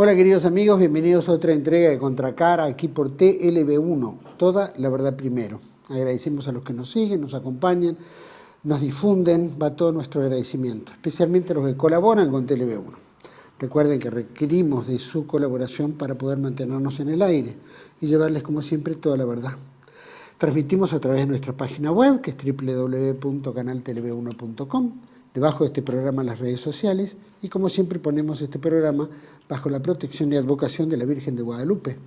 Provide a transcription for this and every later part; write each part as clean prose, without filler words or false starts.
Hola queridos amigos, bienvenidos a otra entrega de Contracara aquí por TLB1, toda la verdad primero. Agradecemos a los que nos siguen, nos acompañan, nos difunden, va todo nuestro agradecimiento, especialmente a los que colaboran con TLB1. Recuerden que requerimos de su colaboración para poder mantenernos en el aire y llevarles como siempre toda la verdad. Transmitimos a través de nuestra página web, que es www.canaltlb1.com, debajo de este programa en las redes sociales, y como siempre ponemos este programa bajo la protección y advocación de la Virgen de Guadalupe,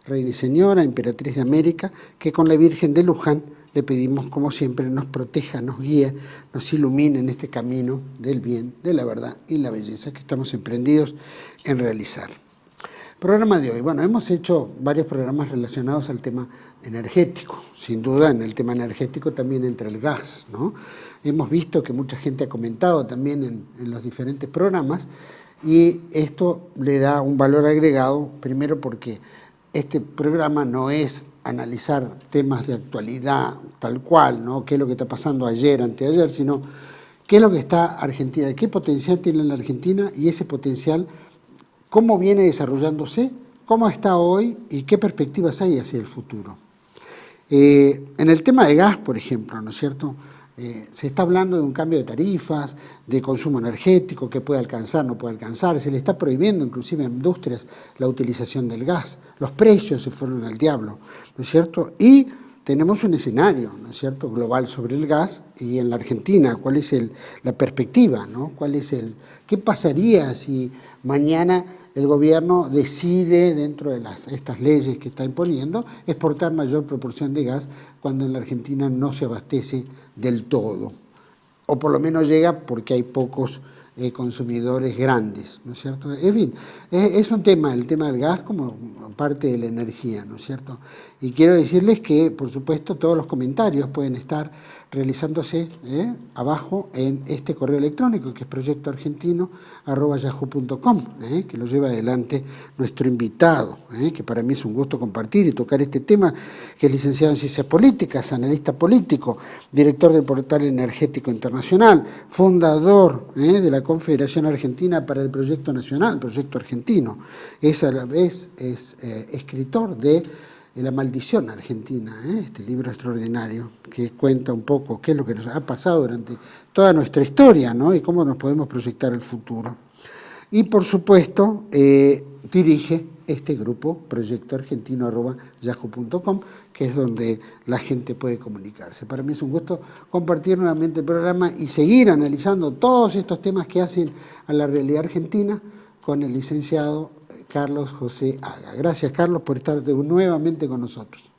Reina y Señora, Emperatriz de América, que con la Virgen de Luján le pedimos, como siempre, nos proteja, nos guíe, nos ilumine en este camino del bien, de la verdad y la belleza que estamos emprendidos en realizar. Programa de hoy. Bueno, hemos hecho varios programas relacionados al tema energético. Sin duda, en el tema energético también entra el gas, ¿no? Hemos visto que mucha gente ha comentado también en los diferentes programas y esto le da un valor agregado, primero porque este programa no es analizar temas de actualidad tal cual, ¿no? Qué es lo que está pasando ayer, anteayer, sino qué es lo que está Argentina, qué potencial tiene la Argentina y ese potencial cómo viene desarrollándose, cómo está hoy y qué perspectivas hay hacia el futuro. En el tema de gas, por ejemplo, ¿no es cierto? Se está hablando de un cambio de tarifas, de consumo energético, que puede alcanzar, no puede alcanzar, se le está prohibiendo inclusive a industrias la utilización del gas, los precios se fueron al diablo, ¿no es cierto? Y tenemos un escenario, ¿no es cierto?, global sobre el gas y en la Argentina, ¿cuál es la perspectiva, ¿no? ¿Qué pasaría si mañana el gobierno decide, dentro de estas leyes que está imponiendo, exportar mayor proporción de gas cuando en la Argentina no se abastece del todo? O por lo menos llega porque hay pocos consumidores grandes, ¿no es cierto? En fin, es un tema, el tema del gas como parte de la energía, ¿no es cierto? Y quiero decirles que, por supuesto, todos los comentarios pueden estar realizándose abajo en este correo electrónico, que es proyectoargentino@yahoo.com, que lo lleva adelante nuestro invitado, que para mí es un gusto compartir y tocar este tema, que es licenciado en Ciencias Políticas, analista político, director del Portal Energético Internacional, fundador de la Confederación Argentina para el Proyecto Nacional, Proyecto Argentino. Es a la vez escritor de La Maldición Argentina, este libro extraordinario que cuenta un poco qué es lo que nos ha pasado durante toda nuestra historia, ¿no? Y cómo nos podemos proyectar el futuro. Y por supuesto dirige este grupo, proyectoargentino@yahoo.com, que es donde la gente puede comunicarse. Para mí es un gusto compartir nuevamente el programa y seguir analizando todos estos temas que hacen a la realidad argentina con el licenciado Carlos José Haga. Gracias, Carlos, por estar nuevamente con nosotros.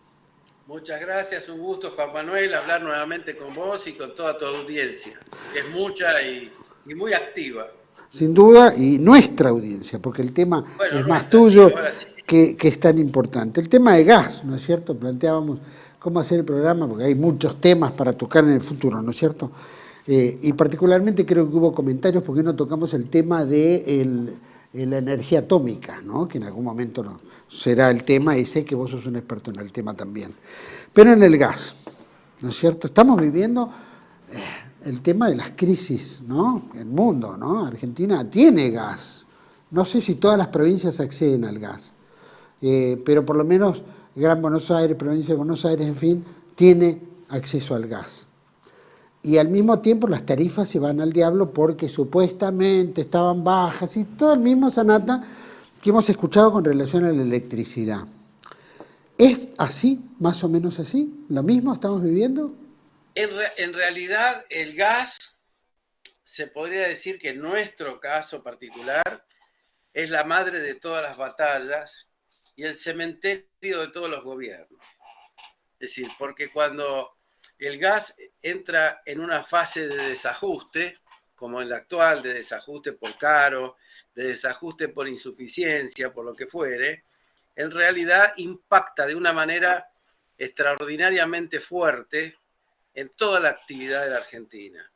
Muchas gracias, un gusto, Juan Manuel, hablar nuevamente con vos y con toda tu audiencia, que es mucha y muy activa. Sin duda, y nuestra audiencia, porque el tema es más tuyo, sí, que es tan importante. El tema de gas, ¿no es cierto? Planteábamos cómo hacer el programa, porque hay muchos temas para tocar en el futuro, ¿no es cierto? Y particularmente creo que hubo comentarios porque no tocamos el tema de la energía atómica, ¿no? Que en algún momento será el tema, y sé que vos sos un experto en el tema también. Pero en el gas, ¿no es cierto? Estamos viviendo el tema de las crisis, ¿no? El mundo, ¿no? Argentina tiene gas. No sé si todas las provincias acceden al gas, pero por lo menos Gran Buenos Aires, provincia de Buenos Aires, en fin, tiene acceso al gas. Y al mismo tiempo las tarifas se van al diablo porque supuestamente estaban bajas y todo el mismo sanata que hemos escuchado con relación a la electricidad. ¿Es así, más o menos así? ¿Lo mismo estamos viviendo? En realidad, el gas, se podría decir que en nuestro caso particular, es la madre de todas las batallas y el cementerio de todos los gobiernos. Es decir, porque cuando el gas entra en una fase de desajuste, como en la actual, de desajuste por caro, de desajuste por insuficiencia, por lo que fuere, en realidad impacta de una manera extraordinariamente fuerte en toda la actividad de la Argentina.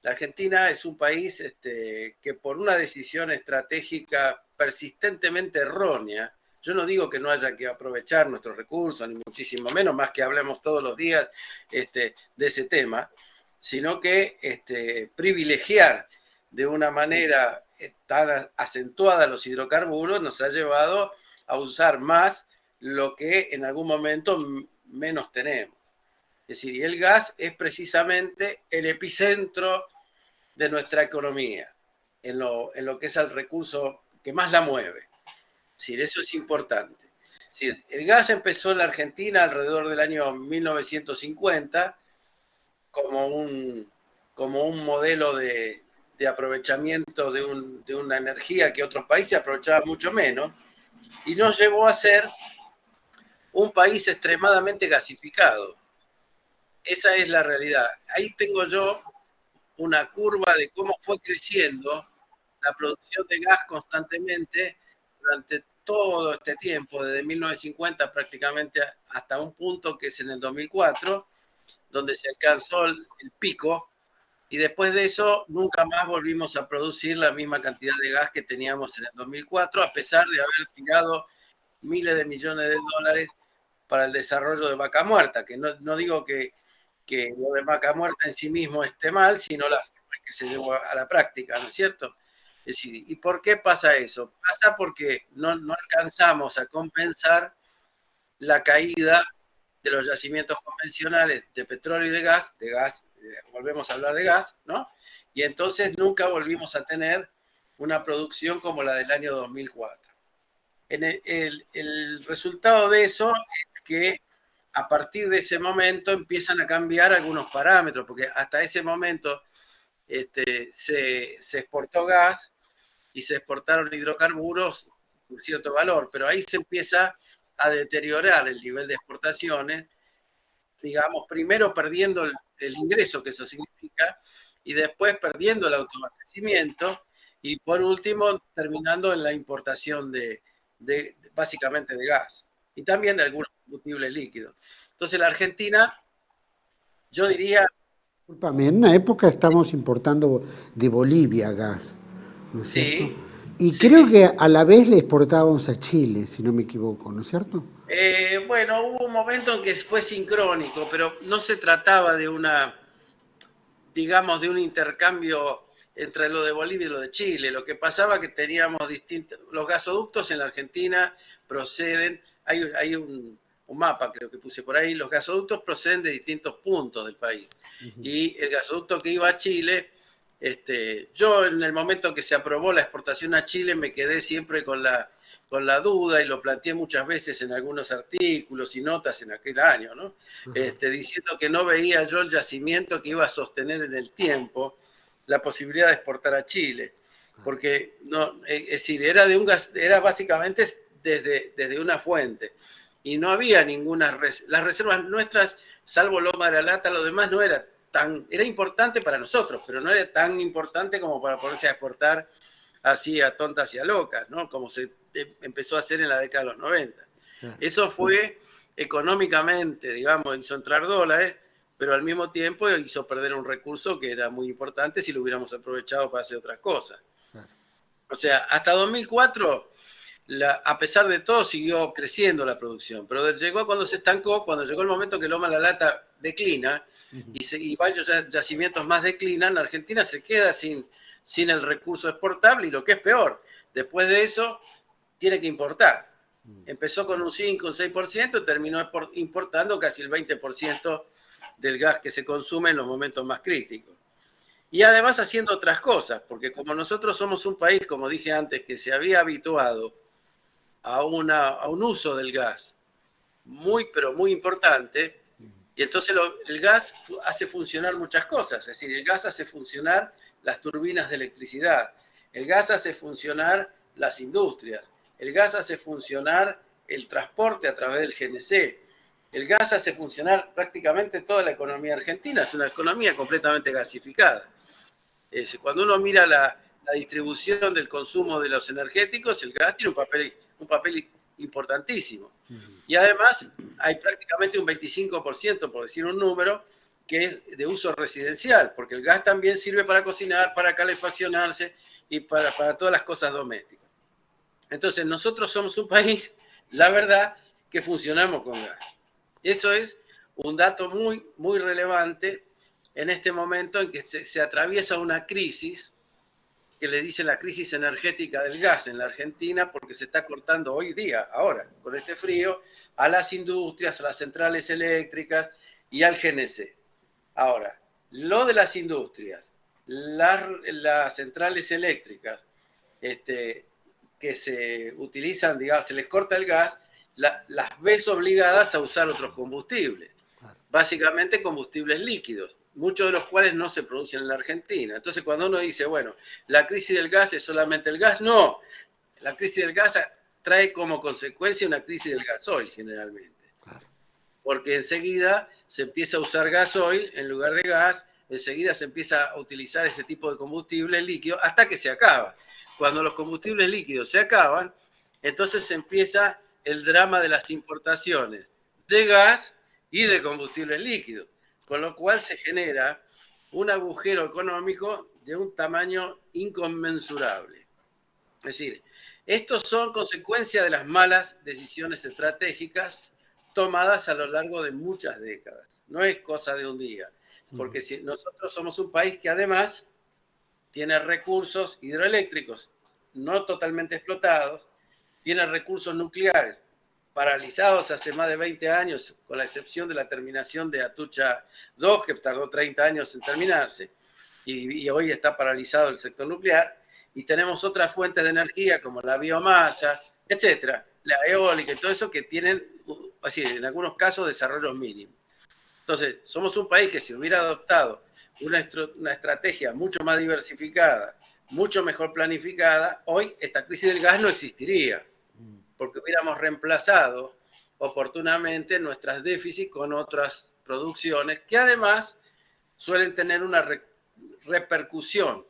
La Argentina es un país que por una decisión estratégica persistentemente errónea, yo no digo que no haya que aprovechar nuestros recursos, ni muchísimo menos, más que hablemos todos los días de ese tema, sino que privilegiar de una manera tan acentuada los hidrocarburos nos ha llevado a usar más lo que en algún momento menos tenemos. Es decir, y el gas es precisamente el epicentro de nuestra economía, en lo que es el recurso que más la mueve. Es decir, eso es importante. Es decir, el gas empezó en la Argentina alrededor del año 1950 como un modelo de aprovechamiento de una energía que otros países aprovechaban mucho menos, y nos llevó a ser un país extremadamente gasificado. Esa es la realidad. Ahí tengo yo una curva de cómo fue creciendo la producción de gas constantemente durante todo este tiempo, desde 1950 prácticamente hasta un punto que es en el 2004, donde se alcanzó el pico, y después de eso nunca más volvimos a producir la misma cantidad de gas que teníamos en el 2004, a pesar de haber tirado miles de millones de dólares para el desarrollo de Vaca Muerta, que no digo que lo de Vaca Muerta en sí mismo esté mal, sino la forma en que se llevó a la práctica, ¿no es cierto? Es decir, ¿y por qué pasa eso? Pasa porque no alcanzamos a compensar la caída de los yacimientos convencionales de petróleo y de gas, volvemos a hablar de gas, ¿no? Y entonces nunca volvimos a tener una producción como la del año 2004. El resultado de eso es que a partir de ese momento empiezan a cambiar algunos parámetros, porque hasta ese momento se exportó gas y se exportaron hidrocarburos por cierto valor, pero ahí se empieza a deteriorar el nivel de exportaciones, digamos, primero perdiendo el ingreso que eso significa, y después perdiendo el autoabastecimiento, y por último terminando en la importación básicamente de gas, y también de algunos combustibles líquidos. Entonces la Argentina, yo diría... Discúlpame, en una época estamos importando de Bolivia gas, ¿no es cierto? Sí, Y creo sí. que a la vez le exportábamos a Chile, si no me equivoco, ¿no es cierto? Bueno, hubo un momento en que fue sincrónico, pero no se trataba de digamos, de un intercambio entre lo de Bolivia y lo de Chile. Lo que pasaba es que teníamos los gasoductos en la Argentina proceden, hay un mapa creo que puse por ahí, los gasoductos proceden de distintos puntos del país. Y el gasoducto que iba a Chile, yo en el momento que se aprobó la exportación a Chile me quedé siempre con la duda, y lo planteé muchas veces en algunos artículos y notas en aquel año, ¿no? Diciendo que no veía yo el yacimiento que iba a sostener en el tiempo la posibilidad de exportar a Chile, porque no, es decir, era básicamente desde una fuente, y no había las reservas nuestras, salvo Loma de la Lata, lo demás no era era importante para nosotros, pero no era tan importante como para ponerse a exportar así a tontas y a locas, ¿no? Como se empezó a hacer en la década de los 90. Claro. Eso fue económicamente, digamos, hizo entrar dólares, pero al mismo tiempo hizo perder un recurso que era muy importante si lo hubiéramos aprovechado para hacer otras cosas. Claro. O sea, hasta 2004, a pesar de todo, siguió creciendo la producción, pero llegó cuando se estancó, cuando llegó el momento que Loma de la Lata declina, y varios yacimientos más declinan, la Argentina se queda sin el recurso exportable, y lo que es peor, después de eso tiene que importar. Empezó con un 5, un 6%, terminó importando casi el 20% del gas que se consume en los momentos más críticos. Y además haciendo otras cosas, porque como nosotros somos un país, como dije antes, que se había habituado a un uso del gas pero muy importante, y entonces el gas hace funcionar muchas cosas. Es decir, el gas hace funcionar las turbinas de electricidad, el gas hace funcionar las industrias, el gas hace funcionar el transporte a través del GNC, el gas hace funcionar prácticamente toda la economía argentina, es una economía completamente gasificada. Cuando uno mira la distribución del consumo de los energéticos, el gas tiene un papel importantísimo. Y además hay prácticamente un 25%, por decir un número, que es de uso residencial, porque el gas también sirve para cocinar, para calefaccionarse y para todas las cosas domésticas. Entonces nosotros somos un país, la verdad, que funcionamos con gas. Eso es un dato muy, muy relevante en este momento en que se atraviesa una crisis que le dicen la crisis energética del gas en la Argentina, porque se está cortando hoy día, ahora, con este frío, a las industrias, a las centrales eléctricas y al GNC. Ahora, lo de las industrias, las centrales eléctricas, que se utilizan, digamos, se les corta el gas, las ves obligadas a usar otros combustibles, básicamente combustibles líquidos, muchos de los cuales no se producen en la Argentina. Entonces, cuando uno dice, bueno, la crisis del gas es solamente el gas, no, la crisis del gas trae como consecuencia una crisis del gasoil generalmente, porque enseguida se empieza a usar gasoil en lugar de gas, enseguida se empieza a utilizar ese tipo de combustible líquido hasta que se acaba. Cuando los combustibles líquidos se acaban, entonces empieza el drama de las importaciones de gas y de combustibles líquidos, con lo cual se genera un agujero económico de un tamaño inconmensurable. Es decir, estos son consecuencias de las malas decisiones estratégicas tomadas a lo largo de muchas décadas. No es cosa de un día, porque si nosotros somos un país que además tiene recursos hidroeléctricos no totalmente explotados, tiene recursos nucleares paralizados hace más de 20 años, con la excepción de la terminación de Atucha 2, que tardó 30 años en terminarse, y hoy está paralizado el sector nuclear, y tenemos otras fuentes de energía como la biomasa, etcétera, la eólica y todo eso que tienen, así, en algunos casos, desarrollos mínimos. Entonces, somos un país que si hubiera adoptado una estrategia mucho más diversificada, mucho mejor planificada, hoy esta crisis del gas no existiría, porque hubiéramos reemplazado oportunamente nuestras déficits con otras producciones que además suelen tener una repercusión,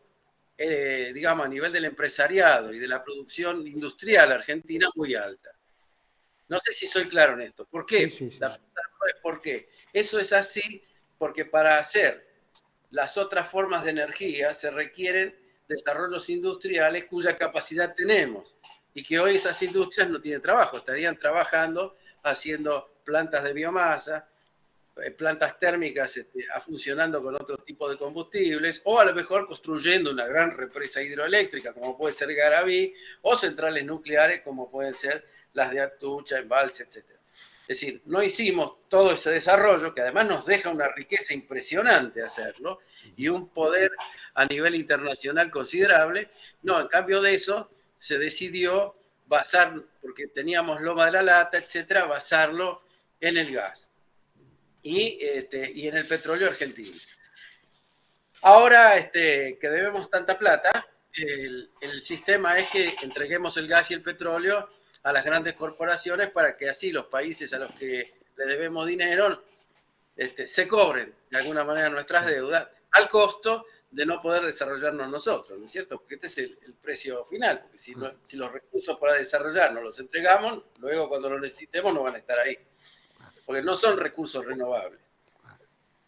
digamos, a nivel del empresariado y de la producción industrial argentina muy alta. No sé si soy claro en esto. ¿Por qué? Sí, sí. La pregunta es ¿por qué? Eso es así porque para hacer las otras formas de energía se requieren desarrollos industriales cuya capacidad tenemos y que hoy esas industrias no tienen trabajo, estarían trabajando haciendo plantas de biomasa, plantas térmicas funcionando con otro tipo de combustibles, o a lo mejor construyendo una gran represa hidroeléctrica como puede ser Garabí, o centrales nucleares como pueden ser las de Atucha, Embalse, etc. Es decir, no hicimos todo ese desarrollo, que además nos deja una riqueza impresionante hacerlo, y un poder a nivel internacional considerable. No, en cambio de eso, se decidió basar, porque teníamos Loma de la Lata, etcétera, basarlo en el gas y en el petróleo argentino. Ahora que debemos tanta plata, el sistema es que entreguemos el gas y el petróleo a las grandes corporaciones para que así los países a los que le debemos dinero se cobren de alguna manera nuestras deudas al costo de no poder desarrollarnos nosotros, ¿no es cierto? Porque este es el precio final, porque si los recursos para desarrollarnos los entregamos, luego cuando los necesitemos no van a estar ahí, porque no son recursos renovables.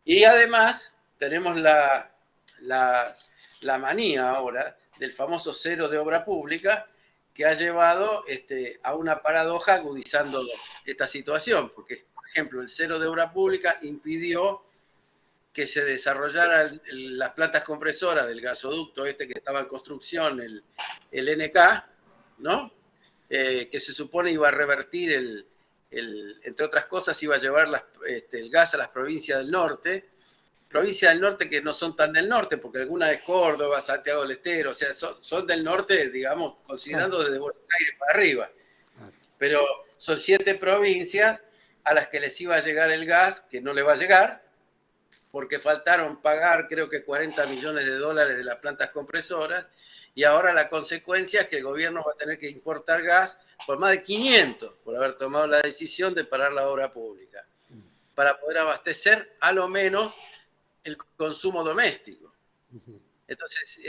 Y además tenemos la manía ahora del famoso cero de obra pública, que ha llevado a una paradoja agudizando esta situación, porque, por ejemplo, el cero de obra pública impidió que se desarrollaran las plantas compresoras del gasoducto que estaba en construcción, el NK, ¿no? Que se supone iba a revertir entre otras cosas, iba a llevar el gas a las provincias del norte que no son tan del norte, porque alguna es Córdoba, Santiago del Estero, o sea, son del norte, digamos, considerando desde Buenos Aires para arriba. Pero son 7 provincias a las que les iba a llegar el gas, que no le va a llegar, porque faltaron pagar, creo que $40 millones de las plantas compresoras, y ahora la consecuencia es que el gobierno va a tener que importar gas por más de 500, por haber tomado la decisión de parar la obra pública, para poder abastecer a lo menos el consumo doméstico. Entonces,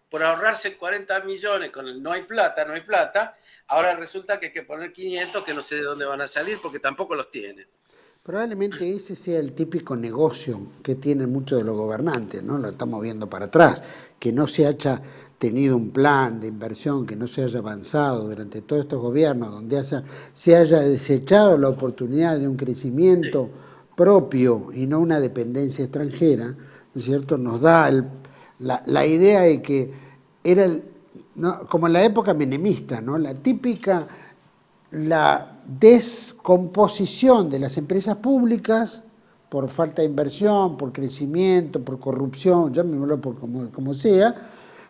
por ahorrarse 40 millones con el no hay plata, ahora resulta que hay que poner 500 que no sé de dónde van a salir porque tampoco los tienen. Probablemente ese sea el típico negocio que tienen muchos de los gobernantes, ¿no? Lo estamos viendo para atrás, que no se haya tenido un plan de inversión, que no se haya avanzado durante todos estos gobiernos, donde se haya desechado la oportunidad de un crecimiento propio y no una dependencia extranjera, ¿no es cierto? Nos da la idea de que era ¿no? Como en la época menemista, ¿no? La típica, la descomposición de las empresas públicas por falta de inversión, por crecimiento, por corrupción, llámemelo por como sea,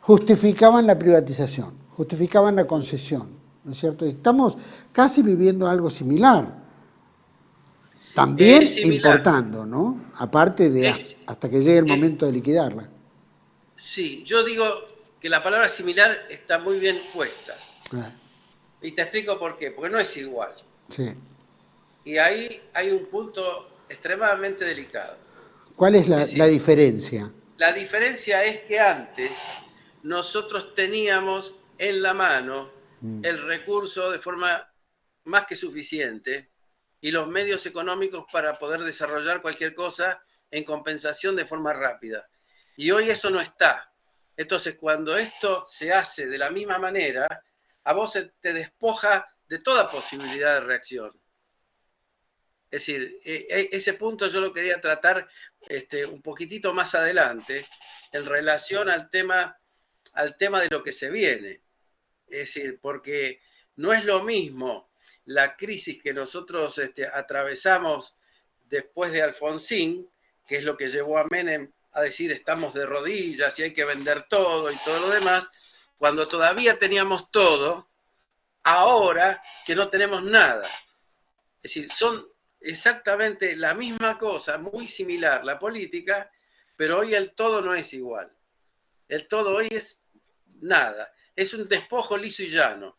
justificaban la privatización, justificaban la concesión, ¿no es cierto? Y estamos casi viviendo algo similar, Es también similar. importando, ¿no? Aparte de Es, hasta que llegue el es- momento de liquidarla. sí, yo digo que la palabra similar está muy bien puesta. Ah, Y te explico por qué, porque no es igual. sí. Y ahí hay un punto extremadamente delicado. ¿Cuál es Es la decir, diferencia? la diferencia es que antes nosotros teníamos en la mano el recurso de forma más que suficiente y los medios económicos para poder desarrollar cualquier cosa en compensación de forma rápida. Y hoy eso no está. Entonces, cuando esto se hace de la misma manera, a vos te despoja de toda posibilidad de reacción. Es decir, ese punto yo lo quería tratar un poquitito más adelante en relación al tema de lo que se viene. Es decir, porque no es lo mismo la crisis que nosotros atravesamos después de Alfonsín, que es lo que llevó a Menem a decir estamos de rodillas y hay que vender todo y todo lo demás, cuando todavía teníamos todo, ahora que no tenemos nada. Es decir, son exactamente la misma cosa, muy similar la política, pero hoy el todo no es igual. El todo hoy es nada, es un despojo liso y llano.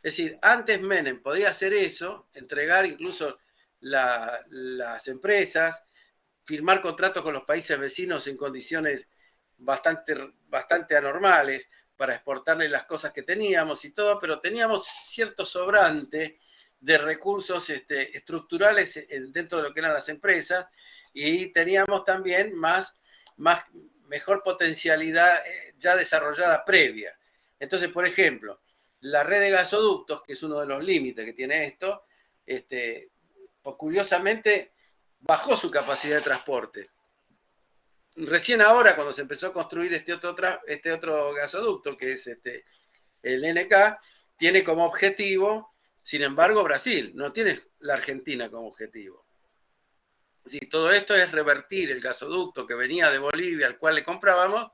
Es decir, antes Menem podía hacer eso, entregar incluso las empresas, firmar contratos con los países vecinos en condiciones bastante anormales para exportarles las cosas que teníamos y todo, pero teníamos cierto sobrante de recursos estructurales dentro de lo que eran las empresas y teníamos también mejor potencialidad ya desarrollada previa. Entonces, por ejemplo, la red de gasoductos, que es uno de los límites que tiene esto, pues curiosamente bajó su capacidad de transporte. Recién ahora, cuando se empezó a construir este otro gasoducto, que es el NK, tiene como objetivo, sin embargo, Brasil, no tiene la Argentina como objetivo. Sí, todo esto es revertir el gasoducto que venía de Bolivia, al cual le comprábamos,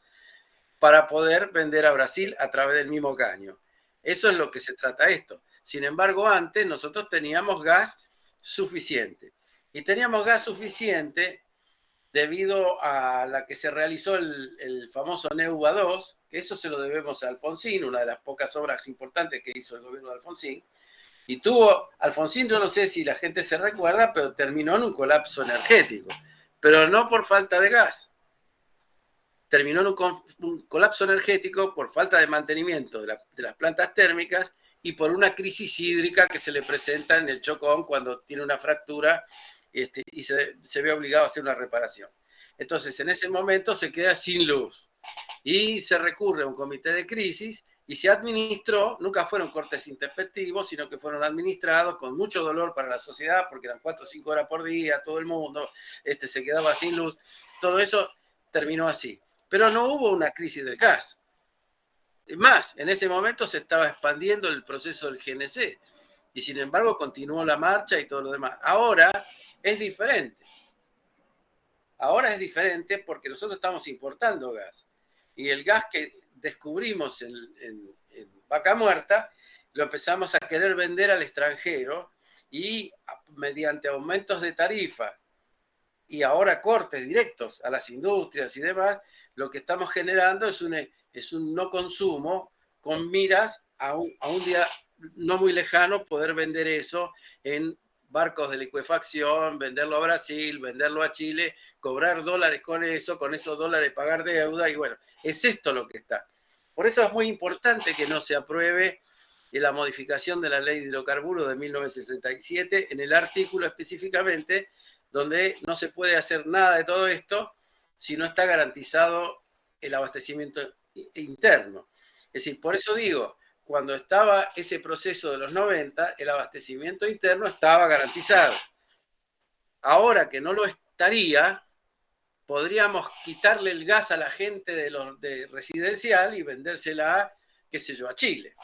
para poder vender a Brasil a través del mismo caño. Eso es lo que se trata esto. Sin embargo, antes nosotros teníamos gas suficiente. Y teníamos gas suficiente debido a la que se realizó el famoso Neuva 2, que eso se lo debemos a Alfonsín, una de las pocas obras importantes que hizo el gobierno de Alfonsín. Y Alfonsín, yo no sé si la gente se recuerda, pero terminó en un colapso energético, pero no por falta de gas. Terminó en un colapso energético por falta de mantenimiento de las plantas térmicas y por una crisis hídrica que se le presenta en el Chocón cuando tiene una fractura y se ve obligado a hacer una reparación. Entonces, en ese momento se queda sin luz y se recurre a un comité de crisis y se administró, nunca fueron cortes intempestivos, sino que fueron administrados con mucho dolor para la sociedad, porque eran 4 o 5 horas por día, todo el mundo se quedaba sin luz. Todo eso terminó así. Pero no hubo una crisis del gas. Es más, en ese momento se estaba expandiendo el proceso del GNC y sin embargo continuó la marcha y todo lo demás. Ahora es diferente. Ahora es diferente porque nosotros estamos importando gas y el gas que descubrimos en Vaca Muerta lo empezamos a querer vender al extranjero y mediante aumentos de tarifa y ahora cortes directos a las industrias y demás, lo que estamos generando es un no consumo con miras a un día no muy lejano poder vender eso en barcos de licuefacción, venderlo a Brasil, venderlo a Chile, cobrar dólares con esos dólares pagar deuda y bueno, es esto lo que está. Por eso es muy importante que no se apruebe la modificación de la ley de hidrocarburos de 1967 en el artículo específicamente donde no se puede hacer nada de todo esto si no está garantizado el abastecimiento interno. Es decir, por eso digo, cuando estaba ese proceso de los 90, el abastecimiento interno estaba garantizado. Ahora que no lo estaría, podríamos quitarle el gas a la gente de residencial y vendérsela, qué sé yo, a Chile,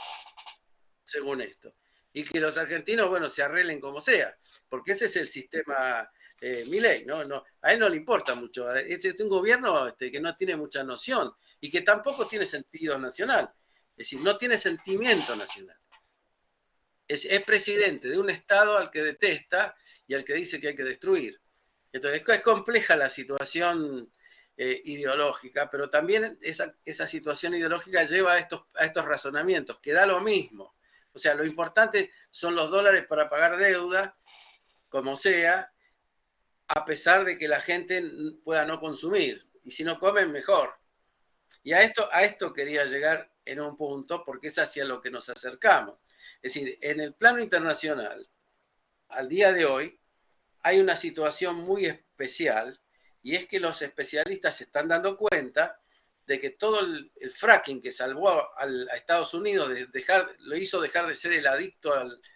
según esto. Y que los argentinos, bueno, se arreglen como sea, porque ese es el sistema Milei, ¿no? A él no le importa mucho. Es un gobierno que no tiene mucha noción y que tampoco tiene sentido nacional. Es decir, no tiene sentimiento nacional. Es presidente de un Estado al que detesta y al que dice que hay que destruir. Entonces, es compleja la situación ideológica, pero también esa situación ideológica lleva a estos razonamientos, que da lo mismo. O sea, lo importante son los dólares para pagar deuda, como sea, a pesar de que la gente pueda no consumir. Y si no comen, mejor. Y a esto quería llegar en un punto, porque es hacia lo que nos acercamos. Es decir, en el plano internacional, al día de hoy, hay una situación muy especial, y es que los especialistas se están dando cuenta de que todo el fracking que salvó a Estados Unidos, lo hizo dejar de ser el adicto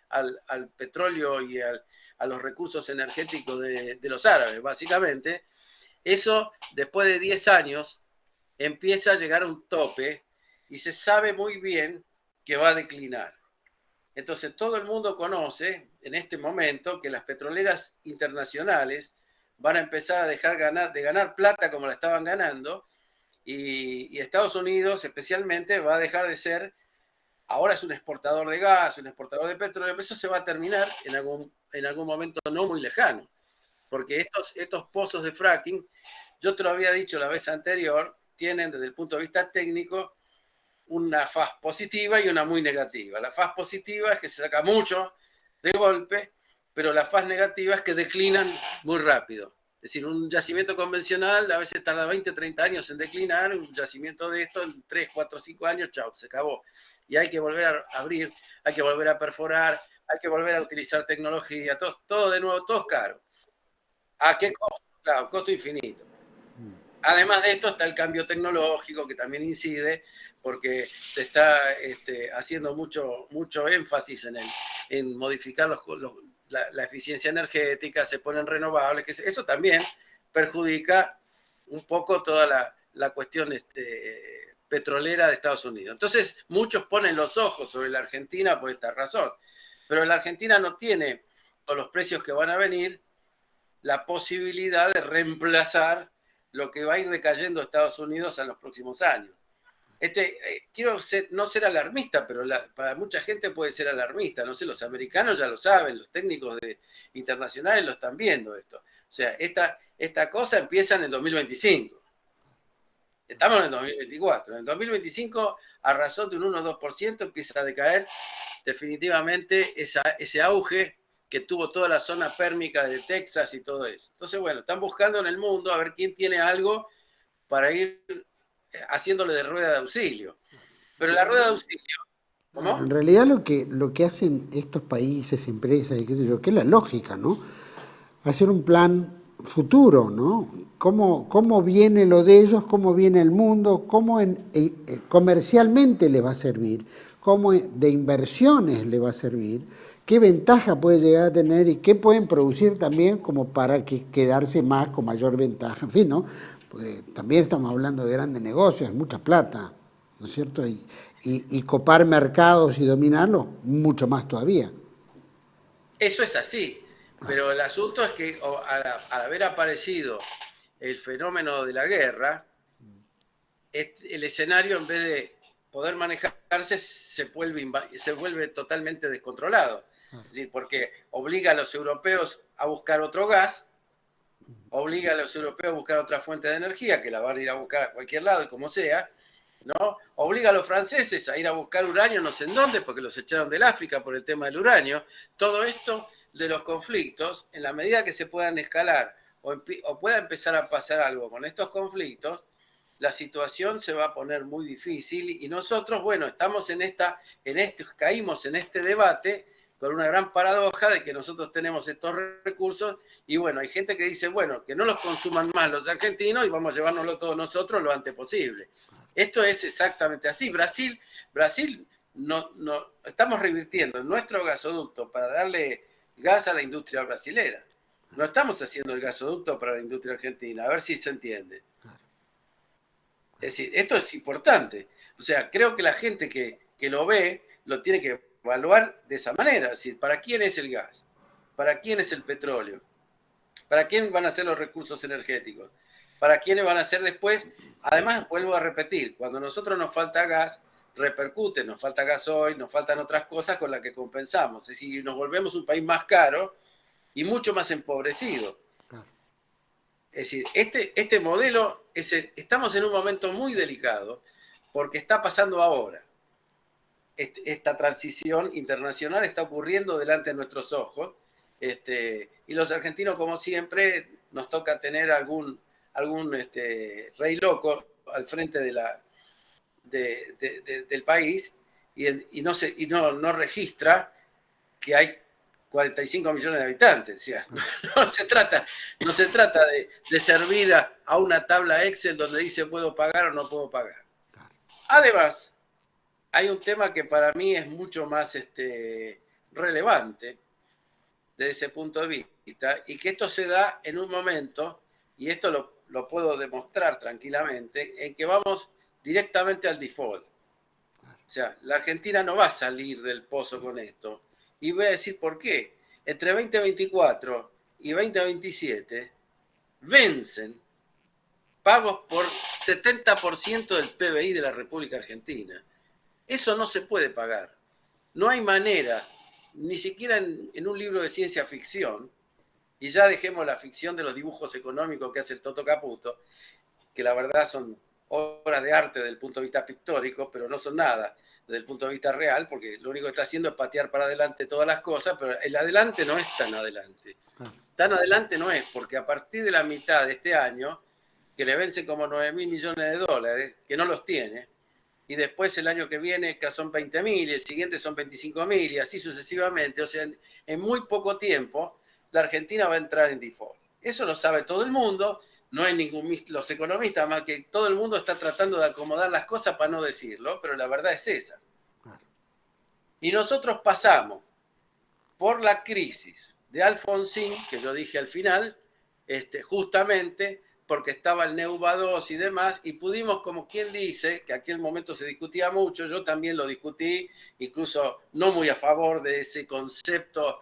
al petróleo y a los recursos energéticos de los árabes, básicamente, eso después de 10 años empieza a llegar a un tope y se sabe muy bien que va a declinar. Entonces todo el mundo conoce en este momento que las petroleras internacionales van a empezar a dejar de ganar plata como la estaban ganando, y Estados Unidos especialmente va a dejar de ser, ahora es un exportador de gas, un exportador de petróleo, pero eso se va a terminar en algún momento no muy lejano, porque estos pozos de fracking, yo te lo había dicho la vez anterior, tienen desde el punto de vista técnico una faz positiva y una muy negativa. La faz positiva es que se saca mucho de golpe, pero la faz negativa es que declinan muy rápido. Es decir, un yacimiento convencional a veces tarda 20, 30 años en declinar, un yacimiento de esto en 3, 4, 5 años, chao, se acabó. Y hay que volver a abrir, hay que volver a perforar, hay que volver a utilizar tecnología, todo de nuevo, todo es caro. ¿A qué costo? Claro, costo infinito. Además de esto está el cambio tecnológico que también incide, porque se está haciendo mucho énfasis en modificar la eficiencia energética, se ponen renovables, que eso también perjudica un poco toda la cuestión petrolera de Estados Unidos. Entonces, muchos ponen los ojos sobre la Argentina por esta razón, pero la Argentina no tiene, con los precios que van a venir, la posibilidad de reemplazar lo que va a ir decayendo Estados Unidos en los próximos años. Quiero no ser alarmista, pero para mucha gente puede ser alarmista. No sé, los americanos ya lo saben, los técnicos internacionales lo están viendo esto. O sea, esta cosa empieza en el 2025. Estamos en el 2024. En el 2025, a razón de un 1 o 2%, empieza a decaer definitivamente ese auge que tuvo toda la zona pérmica de Texas y todo eso. Entonces, bueno, están buscando en el mundo a ver quién tiene algo para ir haciéndole de rueda de auxilio. Pero la rueda de auxilio, ¿cómo? En realidad lo que hacen estos países, empresas y qué sé yo, que es la lógica, ¿no? Hacer un plan futuro, ¿no? ¿Cómo viene lo de ellos, cómo viene el mundo, cómo comercialmente les va a servir, cómo de inversiones le va a servir, qué ventaja puede llegar a tener y qué pueden producir también como para quedarse más con mayor ventaja, en fin, ¿no? Porque también estamos hablando de grandes negocios, mucha plata, ¿no es cierto? Y copar mercados y dominarlos, mucho más todavía. Eso es así, pero el asunto es que al haber aparecido el fenómeno de la guerra, el escenario, en vez de poder manejarse, se vuelve totalmente descontrolado. Es decir, porque obliga a los europeos a buscar otro gas, obliga a los europeos a buscar otra fuente de energía, que la van a ir a buscar a cualquier lado y como sea, ¿no? Obliga a los franceses a ir a buscar uranio no sé en dónde, porque los echaron del África por el tema del uranio. Todo esto de los conflictos, en la medida que se puedan escalar o pueda empezar a pasar algo con estos conflictos, la situación se va a poner muy difícil y nosotros, bueno, caímos en este debate con una gran paradoja de que nosotros tenemos estos recursos y bueno, hay gente que dice, bueno, que no los consuman más los argentinos y vamos a llevárnoslo todos nosotros lo antes posible. Esto es exactamente así. Brasil estamos revirtiendo nuestro gasoducto para darle gas a la industria brasilera. No estamos haciendo el gasoducto para la industria argentina, a ver si se entiende. Es decir, esto es importante. O sea, creo que la gente que lo ve lo tiene que evaluar de esa manera. Es decir, ¿para quién es el gas? ¿Para quién es el petróleo? ¿Para quién van a ser los recursos energéticos? ¿Para quiénes van a ser después? Además, vuelvo a repetir, cuando a nosotros nos falta gas, repercute, nos falta gasoil, nos faltan otras cosas con las que compensamos. Es decir, nos volvemos un país más caro y mucho más empobrecido. Es decir, este modelo, estamos en un momento muy delicado porque está pasando ahora. Esta transición internacional está ocurriendo delante de nuestros ojos, y los argentinos, como siempre, nos toca tener algún rey loco al frente del país y no registra que hay 45 millones de habitantes. O sea, no se trata de servir a una tabla Excel donde dice puedo pagar o no puedo pagar. Además, hay un tema que para mí es mucho más relevante desde ese punto de vista, y que esto se da en un momento, y esto lo puedo demostrar tranquilamente, en que vamos directamente al default. O sea, la Argentina no va a salir del pozo con esto. Y voy a decir por qué. Entre 2024 y 2027 vencen pagos por 70% del PBI de la República Argentina. Eso no se puede pagar. No hay manera, ni siquiera en un libro de ciencia ficción, y ya dejemos la ficción de los dibujos económicos que hace el Toto Caputo, que la verdad son obras de arte desde el punto de vista pictórico, pero no son nada desde el punto de vista real, porque lo único que está haciendo es patear para adelante todas las cosas, pero el adelante no es tan adelante. Tan adelante no es, porque a partir de la mitad de este año, que le vencen como 9.000 millones de dólares, que no los tiene, y después el año que viene que son 20.000, y el siguiente son 25.000, y así sucesivamente. O sea, en muy poco tiempo, la Argentina va a entrar en default. Eso lo sabe todo el mundo, no hay los economistas, más que todo el mundo está tratando de acomodar las cosas para no decirlo, pero la verdad es esa. Y nosotros pasamos por la crisis de Alfonsín, que yo dije al final, justamente porque estaba el Neuva 2 y demás, y pudimos, como quien dice, que aquel momento se discutía mucho, yo también lo discutí, incluso no muy a favor de ese concepto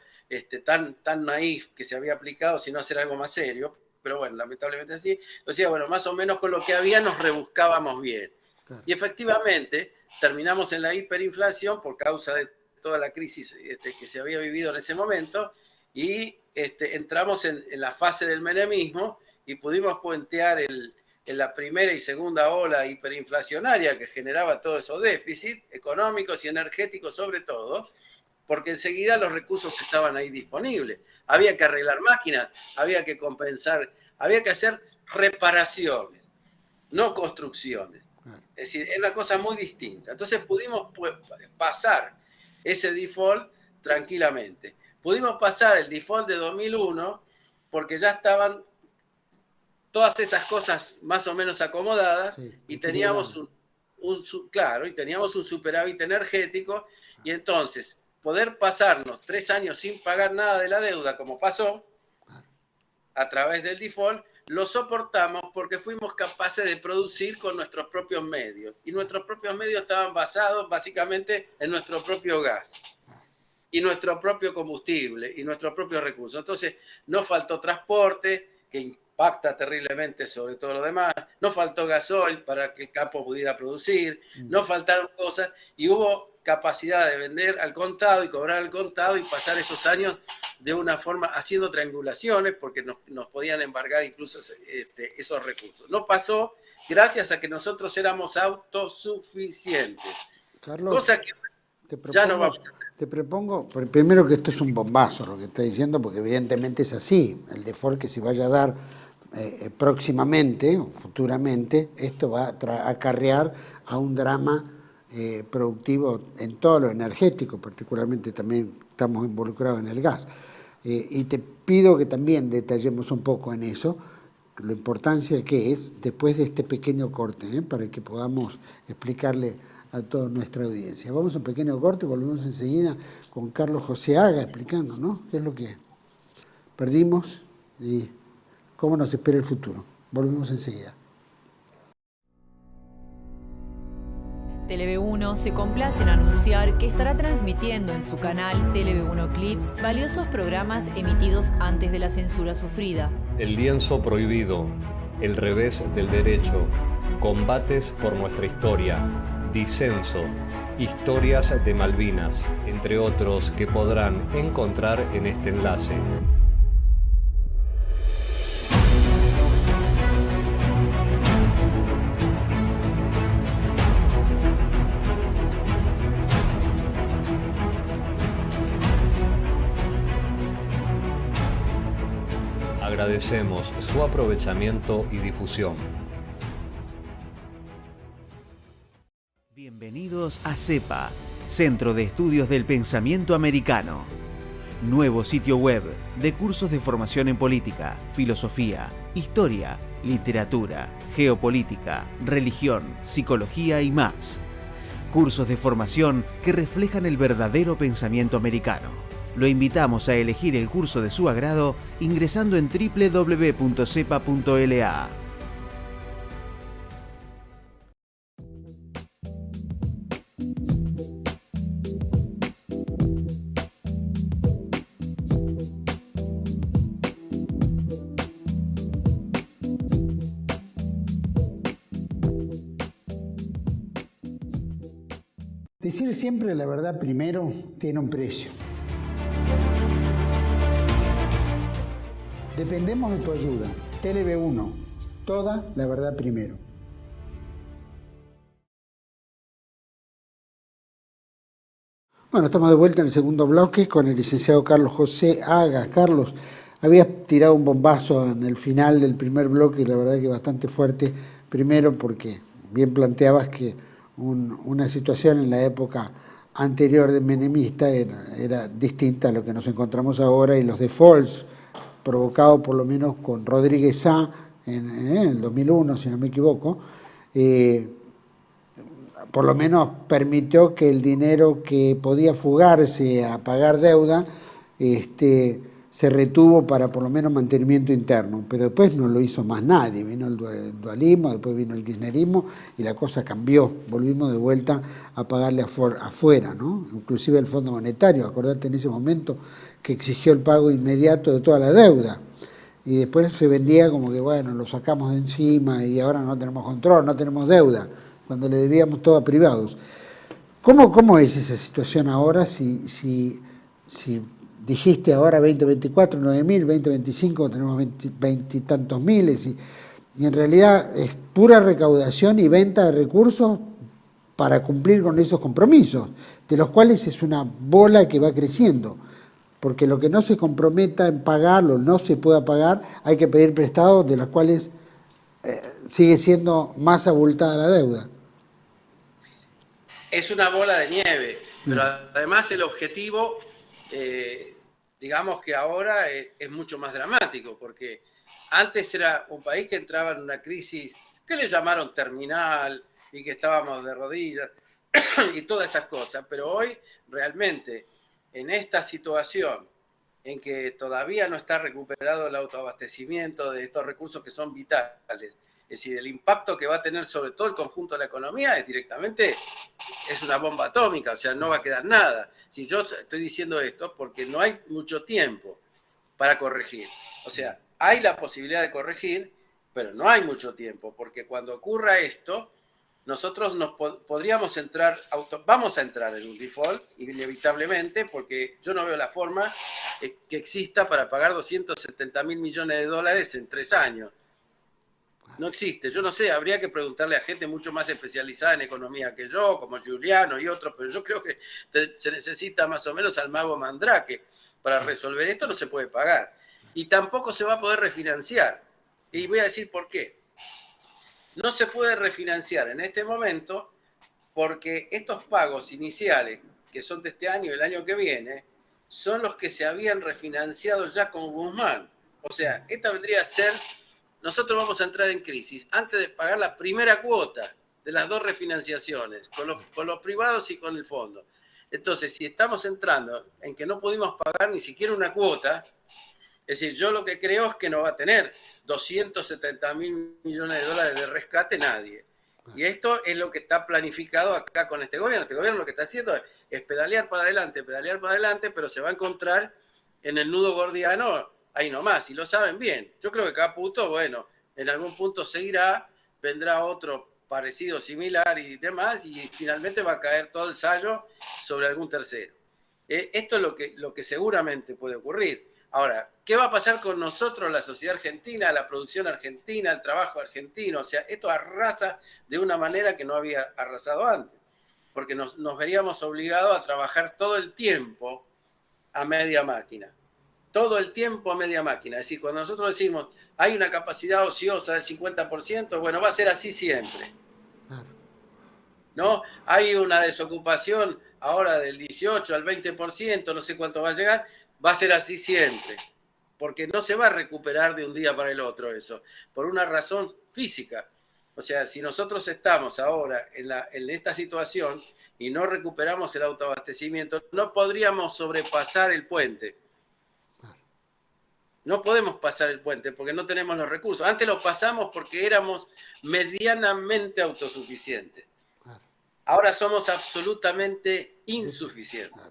tan naif que se había aplicado, sino hacer algo más serio, pero bueno, lamentablemente así. O sea, bueno, más o menos con lo que había nos rebuscábamos bien. Claro. Y efectivamente terminamos en la hiperinflación por causa de toda la crisis que se había vivido en ese momento, y entramos en la fase del menemismo y pudimos puentear en la primera y segunda ola hiperinflacionaria que generaba todos esos déficits económicos y energéticos sobre todo, porque enseguida los recursos estaban ahí disponibles. Había que arreglar máquinas, había que compensar, había que hacer reparaciones, no construcciones. Es decir, es una cosa muy distinta. Entonces pudimos pasar ese default tranquilamente. Pudimos pasar el default de 2001 porque ya estaban todas esas cosas más o menos acomodadas, sí, y teníamos y teníamos un superávit energético, y entonces poder pasarnos 3 años sin pagar nada de la deuda, como pasó, a través del default, lo soportamos porque fuimos capaces de producir con nuestros propios medios. Y nuestros propios medios estaban basados básicamente en nuestro propio gas y nuestro propio combustible y nuestros propios recursos. Entonces, no faltó transporte, que impacta terriblemente sobre todo lo demás, no faltó gasoil para que el campo pudiera producir, no faltaron cosas, y hubo capacidad de vender al contado y cobrar al contado y pasar esos años de una forma haciendo triangulaciones, porque nos podían embargar incluso esos recursos. No pasó gracias a que nosotros éramos autosuficientes. Carlos, cosa que ya no vamos a hacer. Te propongo, primero, que esto es un bombazo lo que está diciendo, porque evidentemente es así. El default que se vaya a dar próximamente o futuramente, esto va a acarrear a un drama productivo en todo lo energético, particularmente también estamos involucrados en el gas. Y te pido que también detallemos un poco en eso, la importancia que es, después de este pequeño corte, para que podamos explicarle a toda nuestra audiencia. Vamos a un pequeño corte, volvemos enseguida con Carlos Joseaga explicando, ¿no? ¿Qué es lo que perdimos? y cómo nos espera el futuro. Volvemos enseguida. Tele-V1 se complace en anunciar que estará transmitiendo en su canal Tele-V1 Clips valiosos programas emitidos antes de la censura sufrida. El lienzo prohibido, El revés del derecho, Combates por nuestra historia, Disenso, Historias de Malvinas, entre otros que podrán encontrar en este enlace. Agradecemos su aprovechamiento y difusión. Bienvenidos a CEPA, Centro de Estudios del Pensamiento Americano. Nuevo sitio web de cursos de formación en política, filosofía, historia, literatura, geopolítica, religión, psicología y más. Cursos de formación que reflejan el verdadero pensamiento americano. Lo invitamos a elegir el curso de su agrado ingresando en www.cepa.la. Decir siempre la verdad primero tiene un precio. Dependemos de tu ayuda. Tele-V1, toda la verdad primero. Bueno, estamos de vuelta en el segundo bloque con el licenciado Carlos José Aga. Carlos, habías tirado un bombazo en el final del primer bloque y la verdad que bastante fuerte. Primero porque bien planteabas que una situación en la época anterior de menemista era distinta a lo que nos encontramos ahora, y los defaults provocados por lo menos con Rodríguez Sá en el 2001, si no me equivoco, por lo menos permitió que el dinero que podía fugarse a pagar deuda se retuvo para por lo menos mantenimiento interno, pero después no lo hizo más nadie. Vino el dualismo, después vino el kirchnerismo y la cosa cambió, volvimos de vuelta a pagarle afuera, ¿no? Inclusive el Fondo Monetario, acordate en ese momento que exigió el pago inmediato de toda la deuda y después se vendía como que bueno, lo sacamos de encima y ahora no tenemos control, no tenemos deuda, cuando le debíamos todo a privados. ¿Cómo es esa situación ahora si dijiste ahora 2024, 9.000, 2025 tenemos 20 y tantos miles y en realidad es pura recaudación y venta de recursos para cumplir con esos compromisos, de los cuales es una bola que va creciendo, porque lo que no se comprometa en pagarlo, no se pueda pagar, hay que pedir prestados, de los cuales sigue siendo más abultada la deuda. Es una bola de nieve, pero además el objetivo, digamos que ahora es mucho más dramático, porque antes era un país que entraba en una crisis que le llamaron terminal y que estábamos de rodillas y todas esas cosas, pero hoy realmente en esta situación en que todavía no está recuperado el autoabastecimiento de estos recursos que son vitales, es decir, el impacto que va a tener sobre todo el conjunto de la economía es directamente, es una bomba atómica, o sea, no va a quedar nada. Si yo estoy diciendo esto porque no hay mucho tiempo para corregir. O sea, hay la posibilidad de corregir, pero no hay mucho tiempo, porque cuando ocurra esto, nosotros podríamos entrar, vamos a entrar en un default, inevitablemente, porque yo no veo la forma que exista para pagar 270.000 millones de dólares en 3 años. No existe, yo no sé, habría que preguntarle a gente mucho más especializada en economía que yo, como Giuliano y otros, pero yo creo que se necesita más o menos al mago Mandrake para resolver esto. No se puede pagar y tampoco se va a poder refinanciar, y voy a decir por qué. No se puede refinanciar en este momento porque estos pagos iniciales, que son de este año y el año que viene, son los que se habían refinanciado ya con Guzmán. O sea, esta vendría a ser, nosotros vamos a entrar en crisis antes de pagar la primera cuota de las 2 refinanciaciones, con los privados y con el fondo. Entonces, si estamos entrando en que no pudimos pagar ni siquiera una cuota, Es decir, yo lo que creo es que no va a tener 270.000 millones de dólares de rescate nadie. Y esto es lo que está planificado acá con este gobierno. Este gobierno lo que está haciendo es pedalear para adelante, pero se va a encontrar en el nudo gordiano ahí nomás, y lo saben bien. Yo creo que Caputo, bueno, en algún punto seguirá, vendrá otro parecido, similar y demás, y finalmente va a caer todo el sallo sobre algún tercero. Esto es lo que seguramente puede ocurrir. Ahora, ¿qué va a pasar con nosotros, la sociedad argentina, la producción argentina, el trabajo argentino? O sea, esto arrasa de una manera que no había arrasado antes, porque nos veríamos obligados a trabajar todo el tiempo a media máquina. Todo el tiempo a media máquina. Es decir, cuando nosotros decimos hay una capacidad ociosa del 50%, bueno, va a ser así siempre. ¿No? Hay una desocupación ahora del 18 al 20%, no sé cuánto va a llegar, va a ser así siempre. Porque no se va a recuperar de un día para el otro eso, por una razón física. O sea, si nosotros estamos ahora en esta situación y no recuperamos el autoabastecimiento, no podríamos sobrepasar el puente. No podemos pasar el puente porque no tenemos los recursos. Antes lo pasamos porque éramos medianamente autosuficientes. Ahora somos absolutamente insuficientes.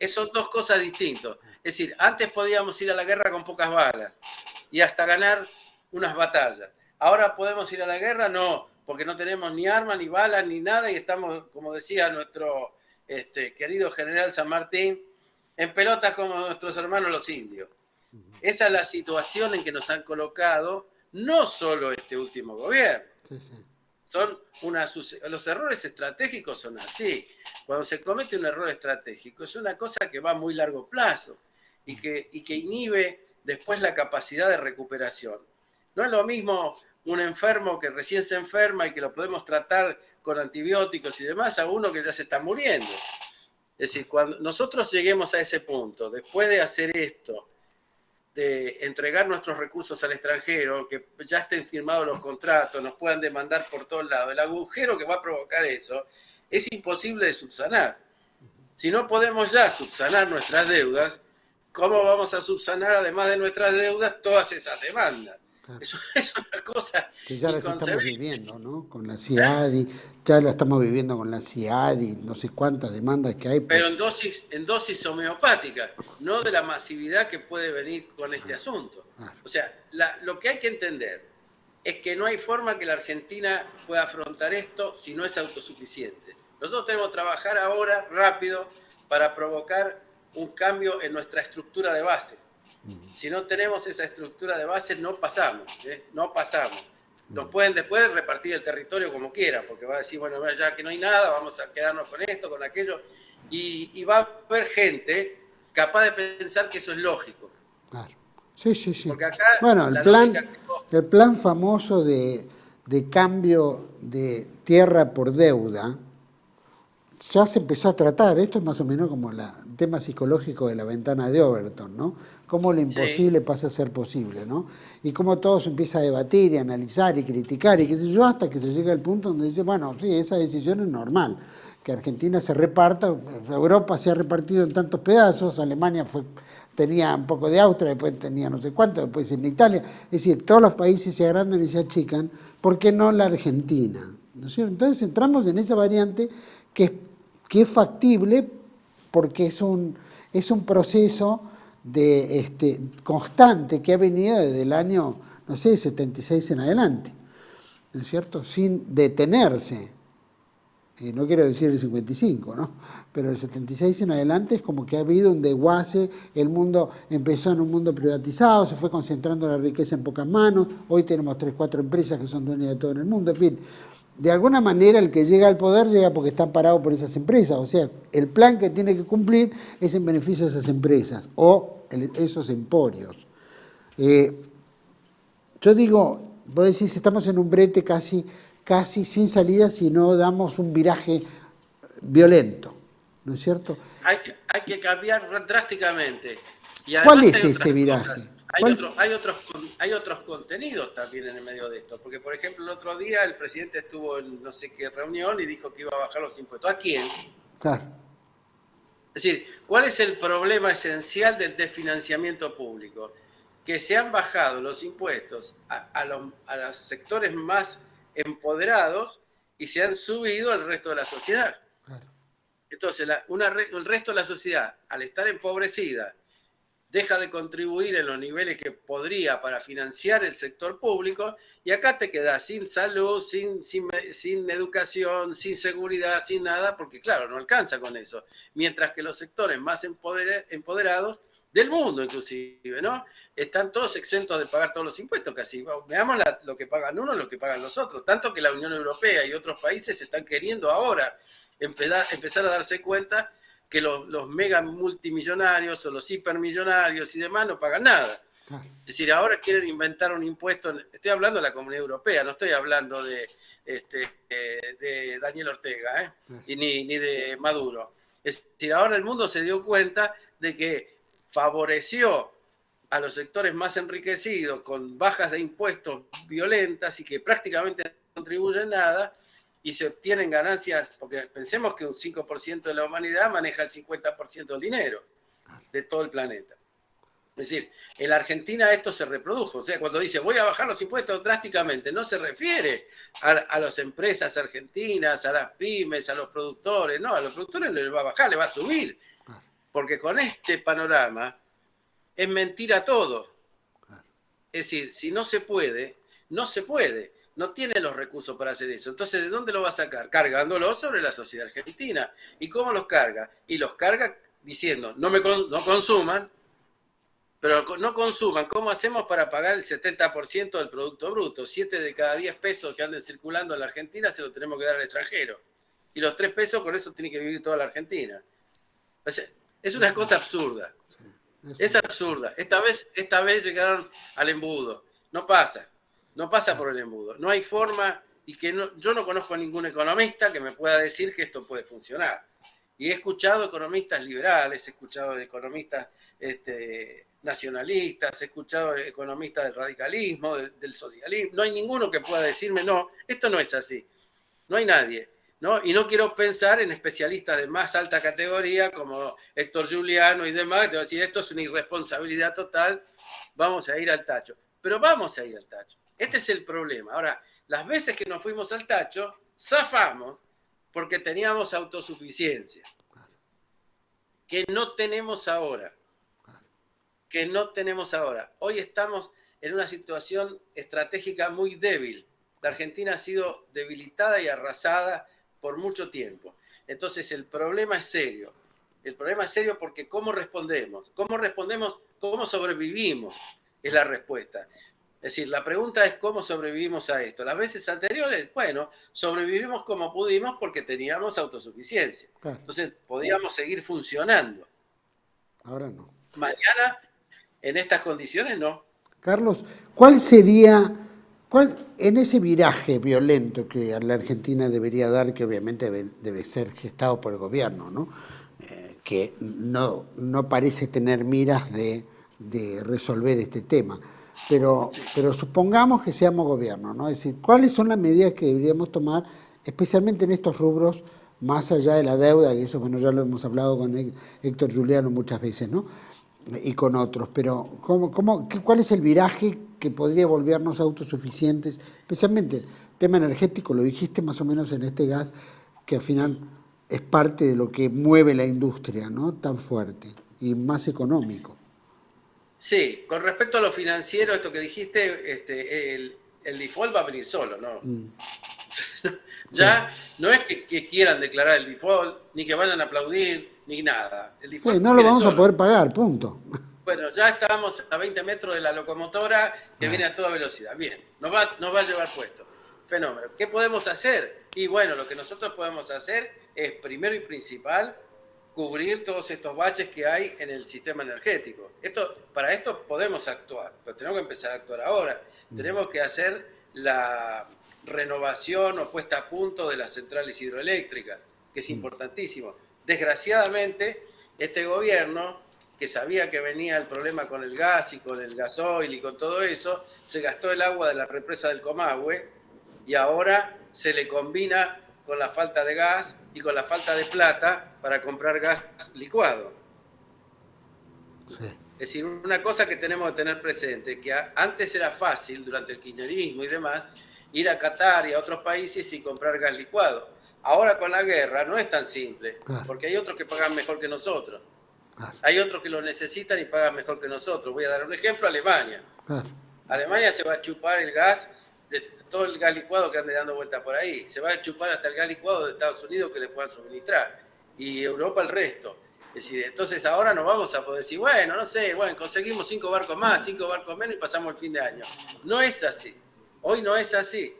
Son dos cosas distintas. Es decir, antes podíamos ir a la guerra con pocas balas y hasta ganar unas batallas. Ahora podemos ir a la guerra, no, porque no tenemos ni armas, ni balas, ni nada, y estamos, como decía nuestro querido general San Martín, en pelotas como nuestros hermanos los indios. Esa es la situación en que nos han colocado, no solo este último gobierno. Los errores estratégicos son así. Cuando se comete un error estratégico, es una cosa que va a muy largo plazo y que inhibe después la capacidad de recuperación. No es lo mismo un enfermo que recién se enferma y que lo podemos tratar con antibióticos y demás, a uno que ya se está muriendo. Es decir, cuando nosotros lleguemos a ese punto, después de hacer esto, de entregar nuestros recursos al extranjero, que ya estén firmados los contratos, nos puedan demandar por todos lados, el agujero que va a provocar eso es imposible de subsanar. Si no podemos ya subsanar nuestras deudas, ¿cómo vamos a subsanar, además de nuestras deudas, todas esas demandas? Claro. Eso es una cosa que ya las estamos viviendo, ¿no? Con la CIADI, ya la estamos viviendo con la CIADI, no sé cuántas demandas que hay. Pero en dosis homeopáticas, no de la masividad que puede venir con este asunto. O sea, lo que hay que entender es que no hay forma que la Argentina pueda afrontar esto si no es autosuficiente. Nosotros tenemos que trabajar ahora rápido para provocar un cambio en nuestra estructura de base. Si no tenemos esa estructura de base, no pasamos, no pasamos. Nos pueden después repartir el territorio como quieran, porque va a decir, bueno, ya que no hay nada, vamos a quedarnos con esto, con aquello, y va a haber gente capaz de pensar que eso es lógico. Claro. Sí. Porque acá bueno, el plan famoso de cambio de tierra por deuda, ya se empezó a tratar. Esto es más o menos como el tema psicológico de la ventana de Overton, ¿no? Cómo lo imposible pasa a ser posible, ¿no? Y cómo todo se empieza a debatir y analizar y criticar y qué sé yo, hasta que se llega al punto donde dice, bueno, sí, esa decisión es normal, que Argentina se reparta, Europa se ha repartido en tantos pedazos, Alemania tenía un poco de Austria, después tenía no sé cuánto, después en Italia, es decir, todos los países se agrandan y se achican, ¿por qué no la Argentina? ¿No es cierto? Entonces entramos en esa variante que es factible porque es un proceso constante que ha venido desde el año, no sé, 76 en adelante, ¿no es cierto? Sin detenerse. No quiero decir el 55, ¿no? Pero el 76 en adelante es como que ha habido un desguace, el mundo empezó en un mundo privatizado, se fue concentrando la riqueza en pocas manos, hoy tenemos 3, 4 empresas que son dueñas de todo en el mundo, en fin. De alguna manera el que llega al poder llega porque está parado por esas empresas, o sea, el plan que tiene que cumplir es en beneficio de esas empresas o esos emporios. Yo digo, vos decís, estamos en un brete casi sin salida si no damos un viraje violento, ¿no es cierto? Hay que cambiar drásticamente. Y ¿Cuál es ese viraje? Hay otros contenidos también en el medio de esto, porque por ejemplo el otro día el presidente estuvo en no sé qué reunión y dijo que iba a bajar los impuestos. ¿A quién? Claro. Es decir, ¿cuál es el problema esencial del desfinanciamiento público? que se han bajado los impuestos a los sectores más empoderados y se han subido al resto de la sociedad. Claro. Entonces, el resto de la sociedad, al estar empobrecida, deja de contribuir en los niveles que podría para financiar el sector público, y acá te quedas sin salud, sin educación, sin seguridad, sin nada, porque claro, no alcanza con eso. Mientras que los sectores más empoderados, del mundo inclusive, ¿no? Están todos exentos de pagar todos los impuestos casi. Veamos lo que pagan unos, lo que pagan los otros. Tanto que la Unión Europea y otros países están queriendo ahora empezar a darse cuenta que los mega multimillonarios o los hipermillonarios y demás no pagan nada. Es decir, ahora quieren inventar un impuesto, estoy hablando de la Comunidad Europea, no estoy hablando de Daniel Ortega, ni de Maduro. Es decir, ahora el mundo se dio cuenta de que favoreció a los sectores más enriquecidos con bajas de impuestos violentas y que prácticamente no contribuyen nada, y se obtienen ganancias, porque pensemos que un 5% de la humanidad maneja el 50% del dinero de todo el planeta. Es decir, en la Argentina esto se reprodujo. O sea, cuando dice voy a bajar los impuestos drásticamente, no se refiere a las empresas argentinas, a las pymes, a los productores. No, a los productores les va a bajar, les va a subir. Porque con este panorama es mentira todo. Es decir, si no se puede, no se puede. No tiene los recursos para hacer eso. Entonces, ¿de dónde lo va a sacar? Cargándolo sobre la sociedad argentina. ¿Y cómo los carga? Y los carga diciendo, no consuman, pero no consuman. ¿Cómo hacemos para pagar el 70% del Producto Bruto? 7 de cada 10 pesos que anden circulando en la Argentina se los tenemos que dar al extranjero. Y los 3 pesos, con eso tiene que vivir toda la Argentina. O sea, es una cosa absurda. Es absurda. Esta vez llegaron al embudo. No pasa por el embudo. No hay forma, y que yo no conozco a ningún economista que me pueda decir que esto puede funcionar. Y he escuchado economistas liberales, he escuchado economistas nacionalistas, he escuchado economistas del radicalismo, del socialismo. No hay ninguno que pueda decirme, no, esto no es así. No hay nadie, ¿no? Y no quiero pensar en especialistas de más alta categoría como Héctor Giuliano y demás, que te va a decir, esto es una irresponsabilidad total, vamos a ir al tacho. Pero vamos a ir al tacho. Este es el problema. Ahora, las veces que nos fuimos al tacho, zafamos porque teníamos autosuficiencia, que no tenemos ahora. Hoy estamos en una situación estratégica muy débil. La Argentina ha sido debilitada y arrasada por mucho tiempo. Entonces, el problema es serio. El problema es serio porque ¿cómo respondemos? ¿Cómo sobrevivimos? Es la respuesta. Es decir, la pregunta es cómo sobrevivimos a esto. Las veces anteriores, bueno, sobrevivimos como pudimos porque teníamos autosuficiencia. Claro. Entonces, podíamos seguir funcionando. Ahora no. Mañana, en estas condiciones, no. Carlos, en ese viraje violento que la Argentina debería dar, que obviamente debe ser gestado por el gobierno, ¿no? Que no parece tener miras de resolver este tema. Pero supongamos que seamos gobierno, ¿no? Es decir, ¿cuáles son las medidas que deberíamos tomar, especialmente en estos rubros, más allá de la deuda, que eso, bueno, ya lo hemos hablado con Héctor Giuliano muchas veces, ¿no? Y con otros, pero ¿cuál es el viraje que podría volvernos autosuficientes? Especialmente tema energético, lo dijiste más o menos en este gas, que al final es parte de lo que mueve la industria, ¿no? Tan fuerte y más económico. Sí, con respecto a lo financiero, esto que dijiste, el default va a venir solo, ¿no? Ya sí. No es que quieran declarar el default, ni que vayan a aplaudir, ni nada. El default no lo vamos a poder pagar, punto. Bueno, ya estábamos a 20 metros de la locomotora que viene a toda velocidad. Bien, nos va a llevar puesto. Fenómeno. ¿Qué podemos hacer? Y bueno, lo que nosotros podemos hacer es, primero y principal, cubrir todos estos baches que hay en el sistema energético. Para esto podemos actuar, pero tenemos que empezar a actuar ahora. Tenemos que hacer la renovación o puesta a punto de las centrales hidroeléctricas, que es importantísimo. Desgraciadamente, este gobierno, que sabía que venía el problema con el gas y con el gasoil y con todo eso, se gastó el agua de la represa del Comahue y ahora se le combina con la falta de gas y con la falta de plata para comprar gas licuado. Sí. Es decir, una cosa que tenemos que tener presente, que antes era fácil, durante el kirchnerismo y demás, ir a Qatar y a otros países y comprar gas licuado. Ahora con la guerra no es tan simple, porque hay otros que pagan mejor que nosotros. Hay otros que lo necesitan y pagan mejor que nosotros. Voy a dar un ejemplo, Alemania. Alemania se va a chupar el gas, de todo el gas licuado que ande dando vuelta por ahí. Se va a chupar hasta el gas licuado de Estados Unidos que le puedan suministrar. Y Europa el resto. Es decir, entonces ahora no vamos a poder decir, bueno, no sé, bueno, conseguimos 5 barcos más, 5 barcos menos y pasamos el fin de año. No es así. Hoy no es así.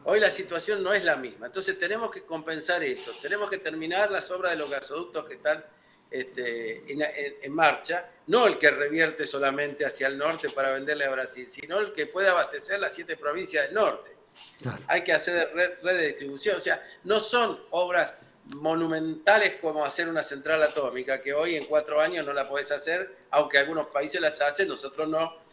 Hoy la situación no es la misma. Entonces tenemos que compensar eso. Tenemos que terminar las obras de los gasoductos que están en marcha. No el que revierte solamente hacia el norte para venderle a Brasil, sino el que puede abastecer las 7 provincias del norte. Claro. Hay que hacer red de distribución. O sea, no son obras monumentales como hacer una central atómica, que hoy en 4 años no la podés hacer, aunque algunos países las hacen, nosotros no.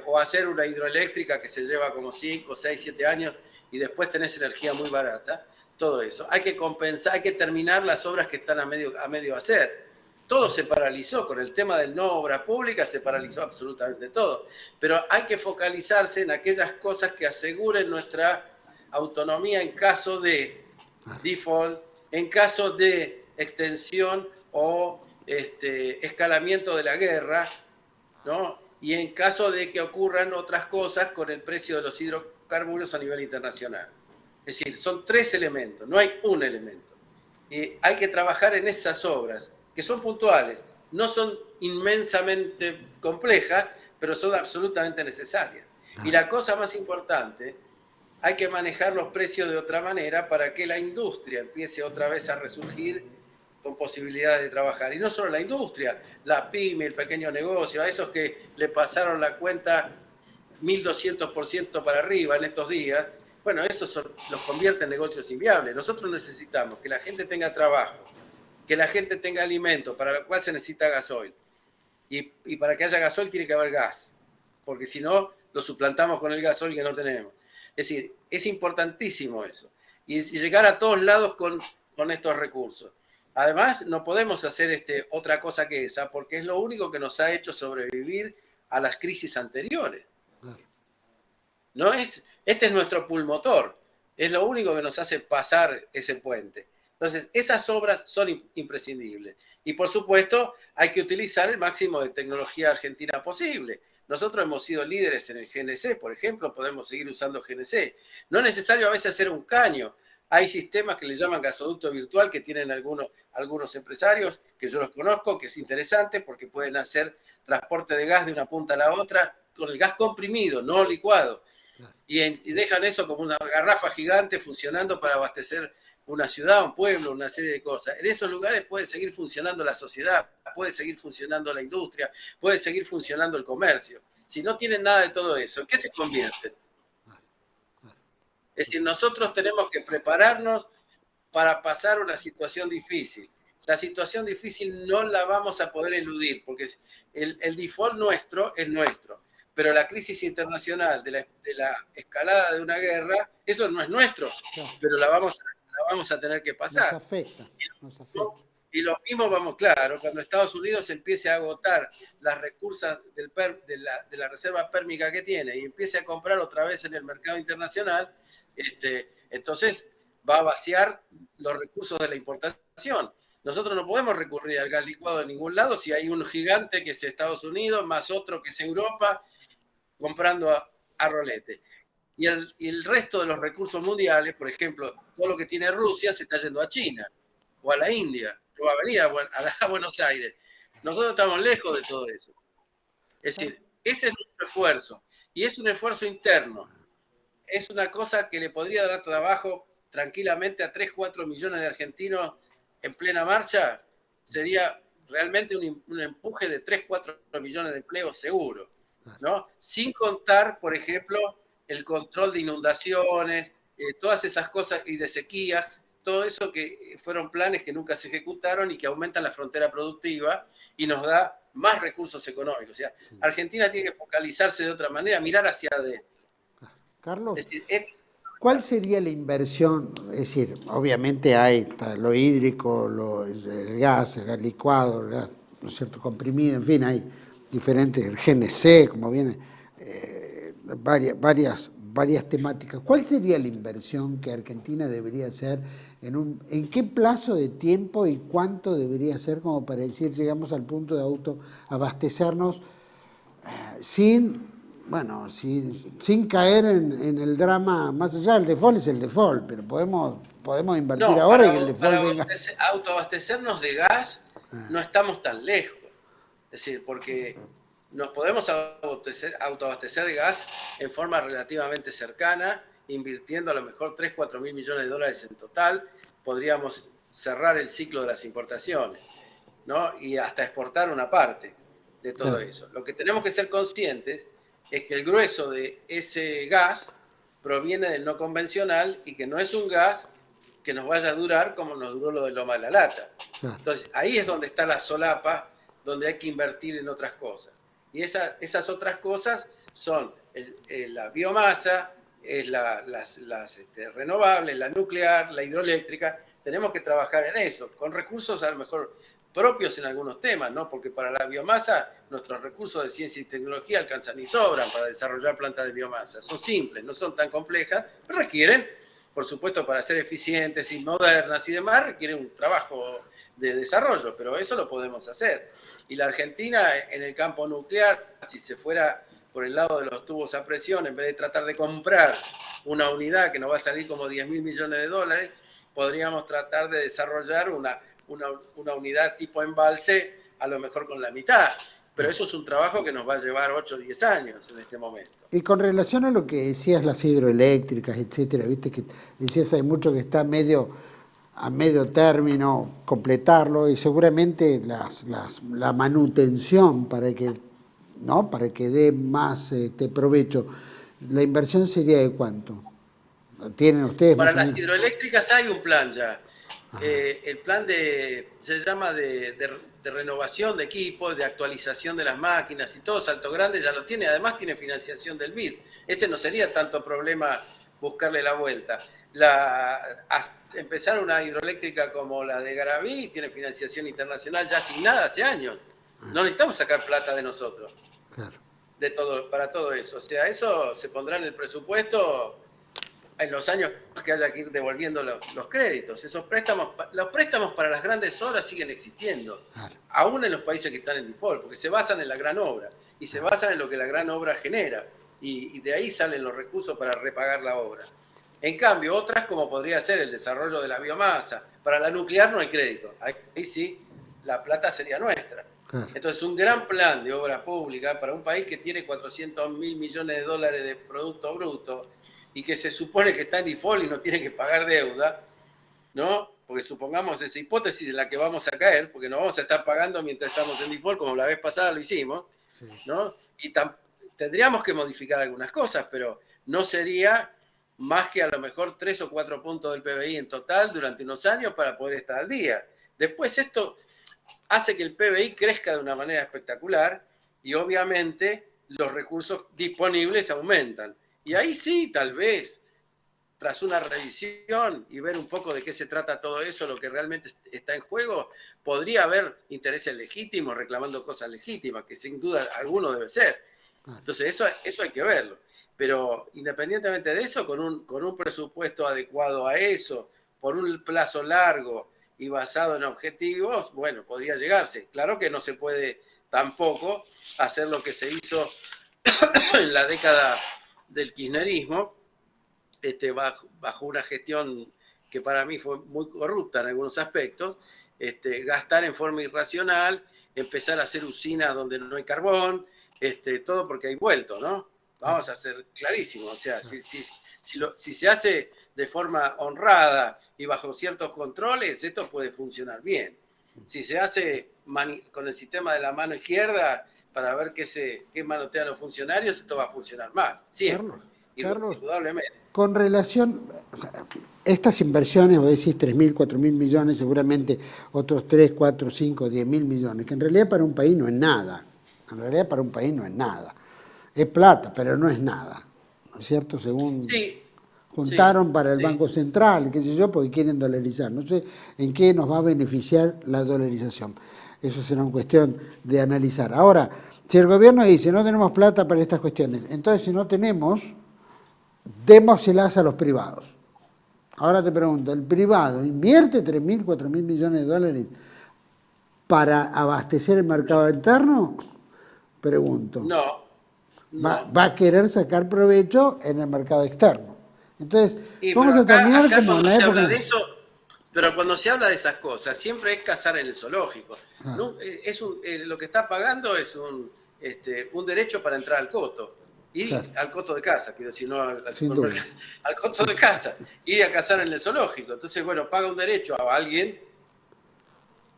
O hacer una hidroeléctrica que se lleva como 5, 6, 7 años y después tenés energía muy barata. Todo eso. Hay que compensar, hay que terminar las obras que están a medio hacer. Todo se paralizó con el tema del no obra pública, se paralizó absolutamente todo. Pero hay que focalizarse en aquellas cosas que aseguren nuestra autonomía en caso de default, en caso de extensión o escalamiento de la guerra, ¿no? Y en caso de que ocurran otras cosas con el precio de los hidrocarburos a nivel internacional. Es decir, son 3 elementos, no hay un elemento. Y hay que trabajar en esas obras, que son puntuales, no son inmensamente complejas, pero son absolutamente necesarias. Y la cosa más importante, hay que manejar los precios de otra manera para que la industria empiece otra vez a resurgir con posibilidades de trabajar. Y no solo la industria, la pyme, el pequeño negocio, a esos que le pasaron la cuenta 1.200% para arriba en estos días, bueno, eso los convierte en negocios inviables. Nosotros necesitamos que la gente tenga trabajo, que la gente tenga alimento, para lo cual se necesita gasoil. Y para que haya gasoil tiene que haber gas, porque si no, lo suplantamos con el gasoil que no tenemos. Es decir, es importantísimo eso. Y llegar a todos lados con estos recursos. Además, no podemos hacer otra cosa que esa, porque es lo único que nos ha hecho sobrevivir a las crisis anteriores. No es, este es nuestro pulmotor, es lo único que nos hace pasar ese puente. Entonces, esas obras son imprescindibles. Y por supuesto, hay que utilizar el máximo de tecnología argentina posible. Nosotros hemos sido líderes en el GNC, por ejemplo, podemos seguir usando GNC. No es necesario a veces hacer un caño. Hay sistemas que le llaman gasoducto virtual que tienen algunos empresarios, que yo los conozco, que es interesante porque pueden hacer transporte de gas de una punta a la otra con el gas comprimido, no licuado. Y dejan eso como una garrafa gigante funcionando para abastecer una ciudad, un pueblo, una serie de cosas. En esos lugares puede seguir funcionando la sociedad, puede seguir funcionando la industria, puede seguir funcionando el comercio. Si no tienen nada de todo eso, ¿en qué se convierten? Es decir, nosotros tenemos que prepararnos para pasar una situación difícil. La situación difícil no la vamos a poder eludir, porque el default nuestro es nuestro. Pero la crisis internacional de la escalada de una guerra, eso no es nuestro, pero la vamos a tener que pasar. Nos afecta. Y lo mismo vamos, claro, cuando Estados Unidos empiece a agotar las recursos de la reserva pérmica que tiene y empiece a comprar otra vez en el mercado internacional, entonces va a vaciar los recursos de la importación. Nosotros no podemos recurrir al gas licuado de ningún lado si hay un gigante que es Estados Unidos, más otro que es Europa, comprando a rolete. Y el resto de los recursos mundiales, por ejemplo, todo lo que tiene Rusia se está yendo a China, o a la India, o a venir a Buenos Aires. Nosotros estamos lejos de todo eso. Es decir, ese es nuestro esfuerzo. Y es un esfuerzo interno. Es una cosa que le podría dar trabajo tranquilamente a 3, 4 millones de argentinos en plena marcha. Sería realmente un empuje de 3, 4 millones de empleos seguro, ¿no? Sin contar, por ejemplo, el control de inundaciones, todas esas cosas y de sequías, todo eso que fueron planes que nunca se ejecutaron y que aumentan la frontera productiva y nos da más recursos económicos. O sea, Argentina tiene que focalizarse de otra manera, mirar hacia adentro. Carlos, es decir, ¿cuál sería la inversión? Es decir, obviamente hay lo hídrico, el gas licuado, el gas, ¿no es cierto?, comprimido, en fin, hay diferentes, el GNC, como viene, varias temáticas. ¿Cuál sería la inversión que Argentina debería hacer en qué plazo de tiempo y cuánto debería ser como para decir llegamos al punto de autoabastecernos sin caer en el drama? Más allá del default es el default, pero podemos invertir ahora y que el default venga. Autoabastecernos de gas no estamos tan lejos. Es decir, porque nos podemos autoabastecer de gas en forma relativamente cercana, invirtiendo a lo mejor 3-4 mil millones de dólares en total. Podríamos cerrar el ciclo de las importaciones, ¿no? Y hasta exportar una parte de todo eso. Lo que tenemos que ser conscientes es que el grueso de ese gas proviene del no convencional y que no es un gas que nos vaya a durar como nos duró lo de Loma de la Lata. Entonces, ahí es donde está la solapa, donde hay que invertir en otras cosas. Y esas otras cosas son la biomasa, es las renovables, la nuclear, la hidroeléctrica. Tenemos que trabajar en eso, con recursos a lo mejor propios en algunos temas, ¿no? Porque para la biomasa nuestros recursos de ciencia y tecnología alcanzan y sobran para desarrollar plantas de biomasa. Son simples, no son tan complejas, pero requieren, por supuesto, para ser eficientes y modernas y demás, requieren un trabajo de desarrollo, pero eso lo podemos hacer. Y la Argentina, en el campo nuclear, si se fuera por el lado de los tubos a presión, en vez de tratar de comprar una unidad que nos va a salir como 10 mil millones de dólares, podríamos tratar de desarrollar una unidad tipo embalse, a lo mejor con la mitad. Pero eso es un trabajo que nos va a llevar 8 o 10 años en este momento. Y con relación a lo que decías, las hidroeléctricas, etcétera, viste que decías hay mucho que está a medio término, completarlo, y seguramente la manutención para que dé más provecho, la inversión sería de cuánto. ¿Tienen ustedes? Para las hidroeléctricas hay un plan ya. El plan se llama de renovación de equipos, de actualización de las máquinas y todo. Salto Grande ya lo tiene, además tiene financiación del BID. Ese no sería tanto problema buscarle la vuelta. Empezar una hidroeléctrica como la de Garaví tiene financiación internacional ya asignada hace años. No necesitamos sacar plata de nosotros. Claro. Para todo eso. O sea, eso se pondrá en el presupuesto en los años que haya que ir devolviendo los créditos. Los préstamos para las grandes obras siguen existiendo, claro, aún en los países que están en default, porque se basan en la gran obra y se basan en lo que la gran obra genera, y de ahí salen los recursos para repagar la obra. En cambio, otras como podría ser el desarrollo de la biomasa, para la nuclear no hay crédito, ahí sí la plata sería nuestra. Claro. Entonces, un gran plan de obra pública para un país que tiene 400 mil millones de dólares de Producto Bruto y que se supone que está en default y no tiene que pagar deuda, ¿no? Porque supongamos esa hipótesis en la que vamos a caer, porque no vamos a estar pagando mientras estamos en default, como la vez pasada lo hicimos, ¿no? Y tendríamos que modificar algunas cosas, pero no sería más que a lo mejor 3 o 4 puntos del PBI en total durante unos años para poder estar al día. Después esto hace que el PBI crezca de una manera espectacular y obviamente los recursos disponibles aumentan. Y ahí sí, tal vez, tras una revisión y ver un poco de qué se trata todo eso, lo que realmente está en juego, podría haber intereses legítimos reclamando cosas legítimas, que sin duda alguno debe ser. Entonces eso hay que verlo. Pero independientemente de eso, con un presupuesto adecuado a eso, por un plazo largo y basado en objetivos, bueno, podría llegarse. Claro que no se puede tampoco hacer lo que se hizo en la década del kirchnerismo, bajo una gestión que para mí fue muy corrupta en algunos aspectos, gastar en forma irracional, empezar a hacer usinas donde no hay carbón, todo porque hay vuelto, ¿no? Vamos a ser clarísimos, o sea, si se hace de forma honrada y bajo ciertos controles, esto puede funcionar bien. Si se hace con el sistema de la mano izquierda, para ver qué manotean los funcionarios, esto va a funcionar mal, siempre. Carlos, indudablemente. Con relación a estas inversiones, vos decís 3.000, 4.000 millones, seguramente otros 3, 4, 5, 10.000 millones, que en realidad para un país no es nada. En realidad para un país no es nada. Es plata, pero no es nada. ¿No es cierto? Según juntaron para el Banco Central, qué sé yo, porque quieren dolarizar. No sé en qué nos va a beneficiar la dolarización. Eso será una cuestión de analizar. Ahora, Si el gobierno dice no tenemos plata para estas cuestiones, entonces si no tenemos, démoselas a los privados. Ahora te pregunto, ¿el privado invierte 3.000, 4.000 millones de dólares para abastecer el mercado interno? Pregunto. No. Va a querer sacar provecho en el mercado externo. Entonces, Y vamos a terminar acá como en cuando la se época... habla de eso, pero cuando se habla de esas cosas, siempre es cazar en el zoológico. Ah. No, lo que está pagando es un derecho para entrar al coto. Y Claro. al coto de casa, quiero decir, no al Sin supermercado, al coto de casa, ir a cazar en el zoológico. Entonces, bueno, paga un derecho a alguien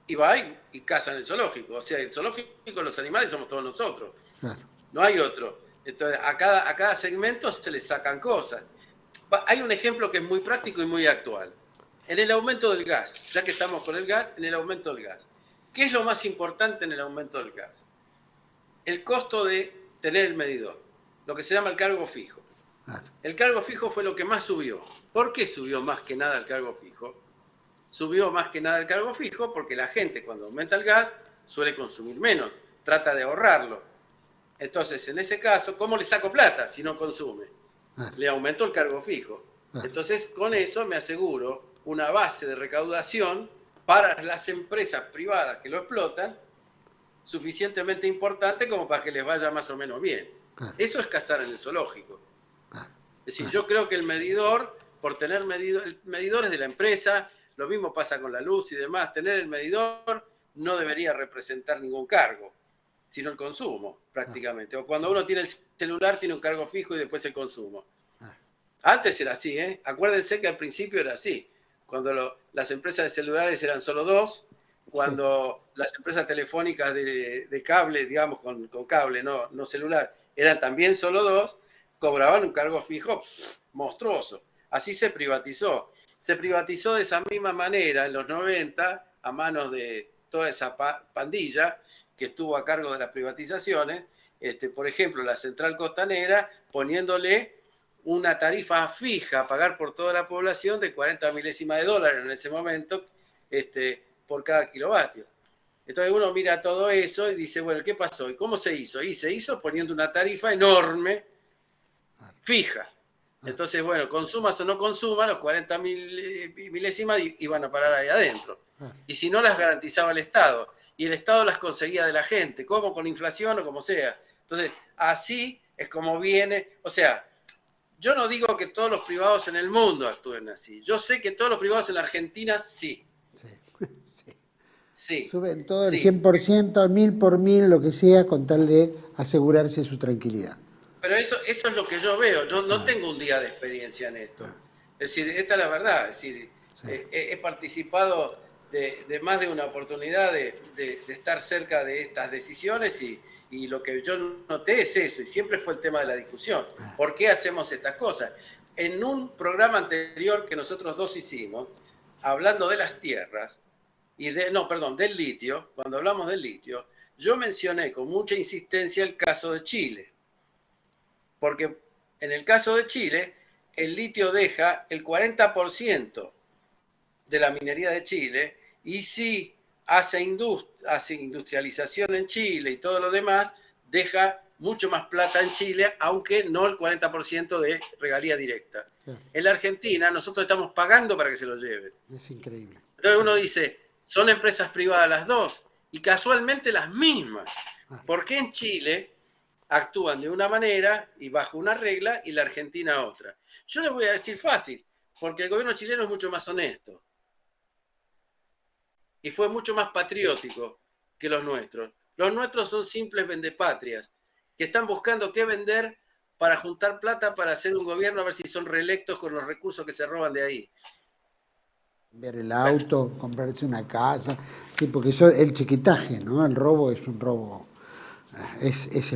y va y caza en el zoológico. O sea, el zoológico, los animales somos todos nosotros. Claro. No hay otro. Entonces, a cada segmento se le sacan cosas. Hay un ejemplo que es muy práctico y muy actual. En el aumento del gas, ya que estamos con el gas, en el aumento del gas. ¿Qué es lo más importante en el aumento del gas? El costo de tener el medidor, lo que se llama el cargo fijo. Claro. El cargo fijo fue lo que más subió. ¿Por qué subió más que nada el cargo fijo? Subió más que nada el cargo fijo porque la gente cuando aumenta el gas suele consumir menos, trata de ahorrarlo. Entonces, en ese caso, ¿cómo le saco plata si no consume? Claro. Le aumento el cargo fijo. Claro. Entonces, con eso me aseguro una base de recaudación para las empresas privadas que lo explotan, suficientemente importante como para que les vaya más o menos bien. Claro. Eso es cazar en el zoológico. Claro. Es decir, yo creo que el medidor, por tener el medidor es de la empresa, lo mismo pasa con la luz y demás, tener el medidor no debería representar ningún cargo, sino el consumo, prácticamente. O cuando uno tiene el celular, tiene un cargo fijo y después el consumo. Antes era así, ¿eh? Acuérdense que al principio era así. Cuando las empresas de celulares eran solo dos, cuando las empresas telefónicas de cable, digamos, con cable, no celular, eran también solo dos, cobraban un cargo fijo monstruoso. Así se privatizó. Se privatizó de esa misma manera en los 90 a manos de toda esa pandilla que estuvo a cargo de las privatizaciones. Por ejemplo, la Central Costanera poniéndole una tarifa fija a pagar por toda la población de 40 milésimas de dólar en ese momento por cada kilovatio. Entonces uno mira todo eso y dice, bueno, ¿qué pasó? ¿Y cómo se hizo? Y se hizo poniendo una tarifa enorme, fija. Entonces, bueno, consumas o no consumas, los 40 milésimas iban a parar ahí adentro. Y si no, las garantizaba el Estado. Y el Estado las conseguía de la gente, como con inflación o como sea. Entonces, así es como viene. O sea, yo no digo que todos los privados en el mundo actúen así. Yo sé que todos los privados en la Argentina sí. Sí. Suben todo el sí. 100%, al 1000 por 1000, lo que sea, con tal de asegurarse su tranquilidad. Pero eso es lo que yo veo. No tengo un día de experiencia en esto. Es decir, esta es la verdad. Es decir, he participado de más de una oportunidad de estar cerca de estas decisiones y lo que yo noté es eso. Y siempre fue el tema de la discusión. ¿Por qué hacemos estas cosas? En un programa anterior que nosotros dos hicimos, hablando de las tierras, del litio, cuando hablamos del litio, yo mencioné con mucha insistencia el caso de Chile. Porque en el caso de Chile, el litio deja el 40% de la minería de Chile y si hace industrialización en Chile y todo lo demás, deja mucho más plata en Chile, aunque no el 40% de regalía directa. En la Argentina, nosotros estamos pagando para que se lo lleven. Es increíble. Entonces uno dice, son empresas privadas las dos, y casualmente las mismas. ¿Por qué en Chile actúan de una manera y bajo una regla y la Argentina otra? Yo les voy a decir fácil, porque el gobierno chileno es mucho más honesto y fue mucho más patriótico que los nuestros. Los nuestros son simples vendepatrias que están buscando qué vender para juntar plata para hacer un gobierno a ver si son reelectos con los recursos que se roban de ahí. Ver el auto, comprarse una casa, sí, porque eso es el chiquitaje, ¿no? El robo es un robo.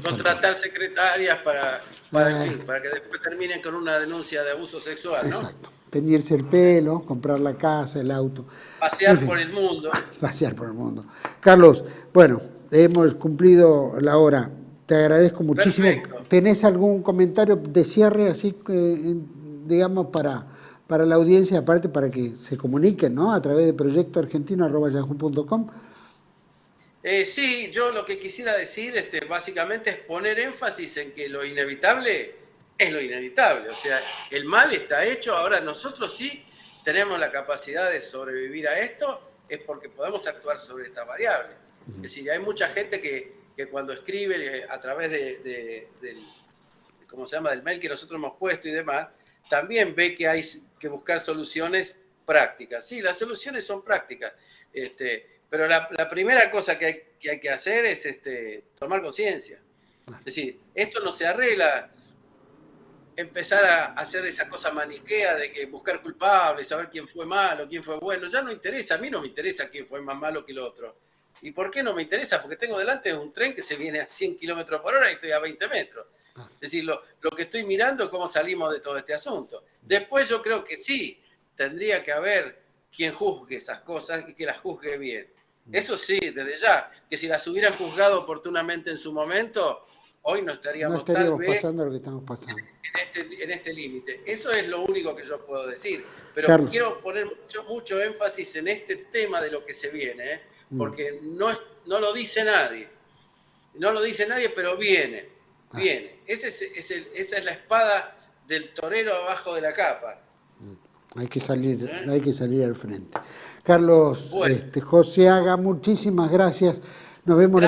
Contratar secretarias para que después terminen con una denuncia de abuso sexual, ¿no? Exacto. Teñirse el pelo, comprar la casa, el auto. Pasear en fin, por el mundo. Pasear por el mundo. Carlos, bueno, hemos cumplido la hora. Te agradezco muchísimo. Perfecto. ¿Tenés algún comentario de cierre, así, digamos, para la audiencia, aparte para que se comuniquen, ¿no? A través de proyectoargentino@yahoo.com. Sí, yo lo que quisiera decir básicamente es poner énfasis en que lo inevitable es lo inevitable. O sea, el mal está hecho, ahora nosotros sí tenemos la capacidad de sobrevivir a esto, es porque podemos actuar sobre esta variable. Es decir, hay mucha gente que cuando escribe a través del, ¿cómo se llama?, del mail que nosotros hemos puesto y demás, también ve que hay que buscar soluciones prácticas. Sí, las soluciones son prácticas, pero la primera cosa que hay que hacer es tomar conciencia. Es decir, esto no se arregla empezar a hacer esa cosa maniquea de que buscar culpables, saber quién fue malo, quién fue bueno. Ya no interesa, a mí no me interesa quién fue más malo que el otro. ¿Y por qué no me interesa? Porque tengo delante un tren que se viene a 100 kilómetros por hora y estoy a 20 metros. Es decir, lo que estoy mirando es cómo salimos de todo este asunto. Después yo creo que sí, tendría que haber quien juzgue esas cosas y que las juzgue bien. Eso sí, desde ya, que si las hubieran juzgado oportunamente en su momento, hoy no estaríamos tal vez pasando lo que estamos pasando. En este límite. Eso es lo único que yo puedo decir. Pero Carlos, quiero poner mucho énfasis en este tema de lo que se viene, porque no lo dice nadie. No lo dice nadie, pero viene. Viene. Esa es la espada del torero abajo de la capa. Hay que salir al frente. Carlos, Bueno. José Haga, muchísimas gracias. Nos vemos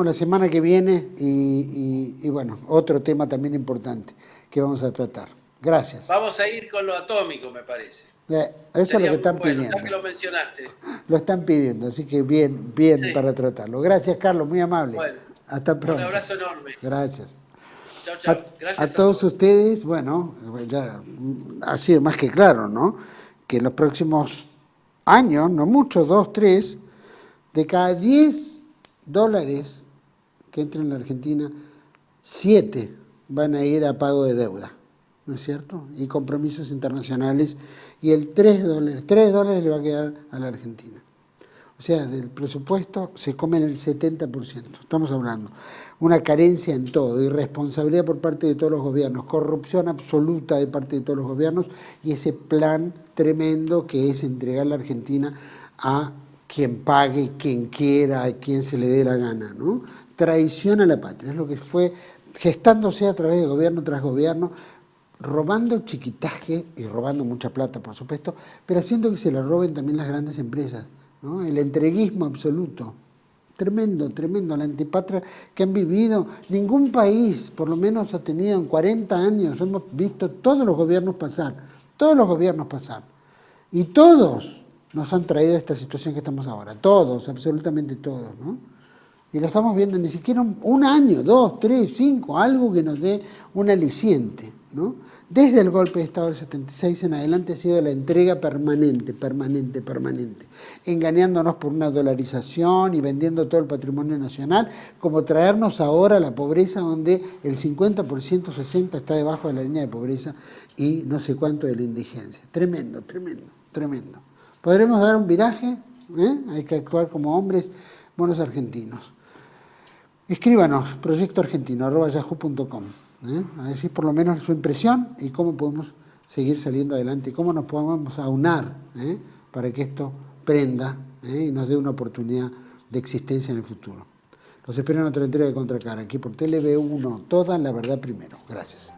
la semana que viene y bueno, otro tema también importante que vamos a tratar. Gracias. Vamos a ir con lo atómico, me parece. Eso es lo que están pidiendo. Ya que lo mencionaste. Lo están pidiendo, así que bien sí, para tratarlo. Gracias, Carlos, muy amable. Bueno, hasta pronto. Un abrazo enorme. Gracias. Chao. Gracias a todos ustedes, bueno, ya ha sido más que claro, ¿no? Que en los próximos años, no muchos, 2, 3, de cada $10 que entran en la Argentina, 7 van a ir a pago de deuda, ¿no es cierto? Y compromisos internacionales, y el $3 le va a quedar a la Argentina. O sea, del presupuesto se comen el 70%. Estamos hablando. Una carencia en todo, irresponsabilidad por parte de todos los gobiernos, corrupción absoluta de parte de todos los gobiernos y ese plan tremendo que es entregar la Argentina a quien pague, quien quiera, a quien se le dé la gana, ¿no? Traición a la patria, es lo que fue gestándose a través de gobierno tras gobierno, robando chiquitaje y robando mucha plata, por supuesto, pero haciendo que se la roben también las grandes empresas, ¿no? El entreguismo absoluto, tremendo, la antipatria que han vivido. Ningún país, por lo menos, ha tenido en 40 años, hemos visto todos los gobiernos pasar, y todos nos han traído a esta situación que estamos ahora, todos, absolutamente todos, ¿no? Y lo estamos viendo, ni siquiera un año, 2, 3, 5, algo que nos dé un aliciente, ¿no? Desde el golpe de Estado del 76 en adelante ha sido la entrega permanente, engañándonos por una dolarización y vendiendo todo el patrimonio nacional, como traernos ahora a la pobreza donde el 50%, 60% está debajo de la línea de pobreza y no sé cuánto de la indigencia. Tremendo. ¿Podremos dar un viraje? Hay que actuar como hombres buenos argentinos. Escríbanos, proyectoargentino@yahoo.com. A decir por lo menos su impresión y cómo podemos seguir saliendo adelante, cómo nos podemos aunar para que esto prenda y nos dé una oportunidad de existencia en el futuro. Los espero en otra entrega de Contracara, aquí por TLV1, toda la verdad primero. Gracias.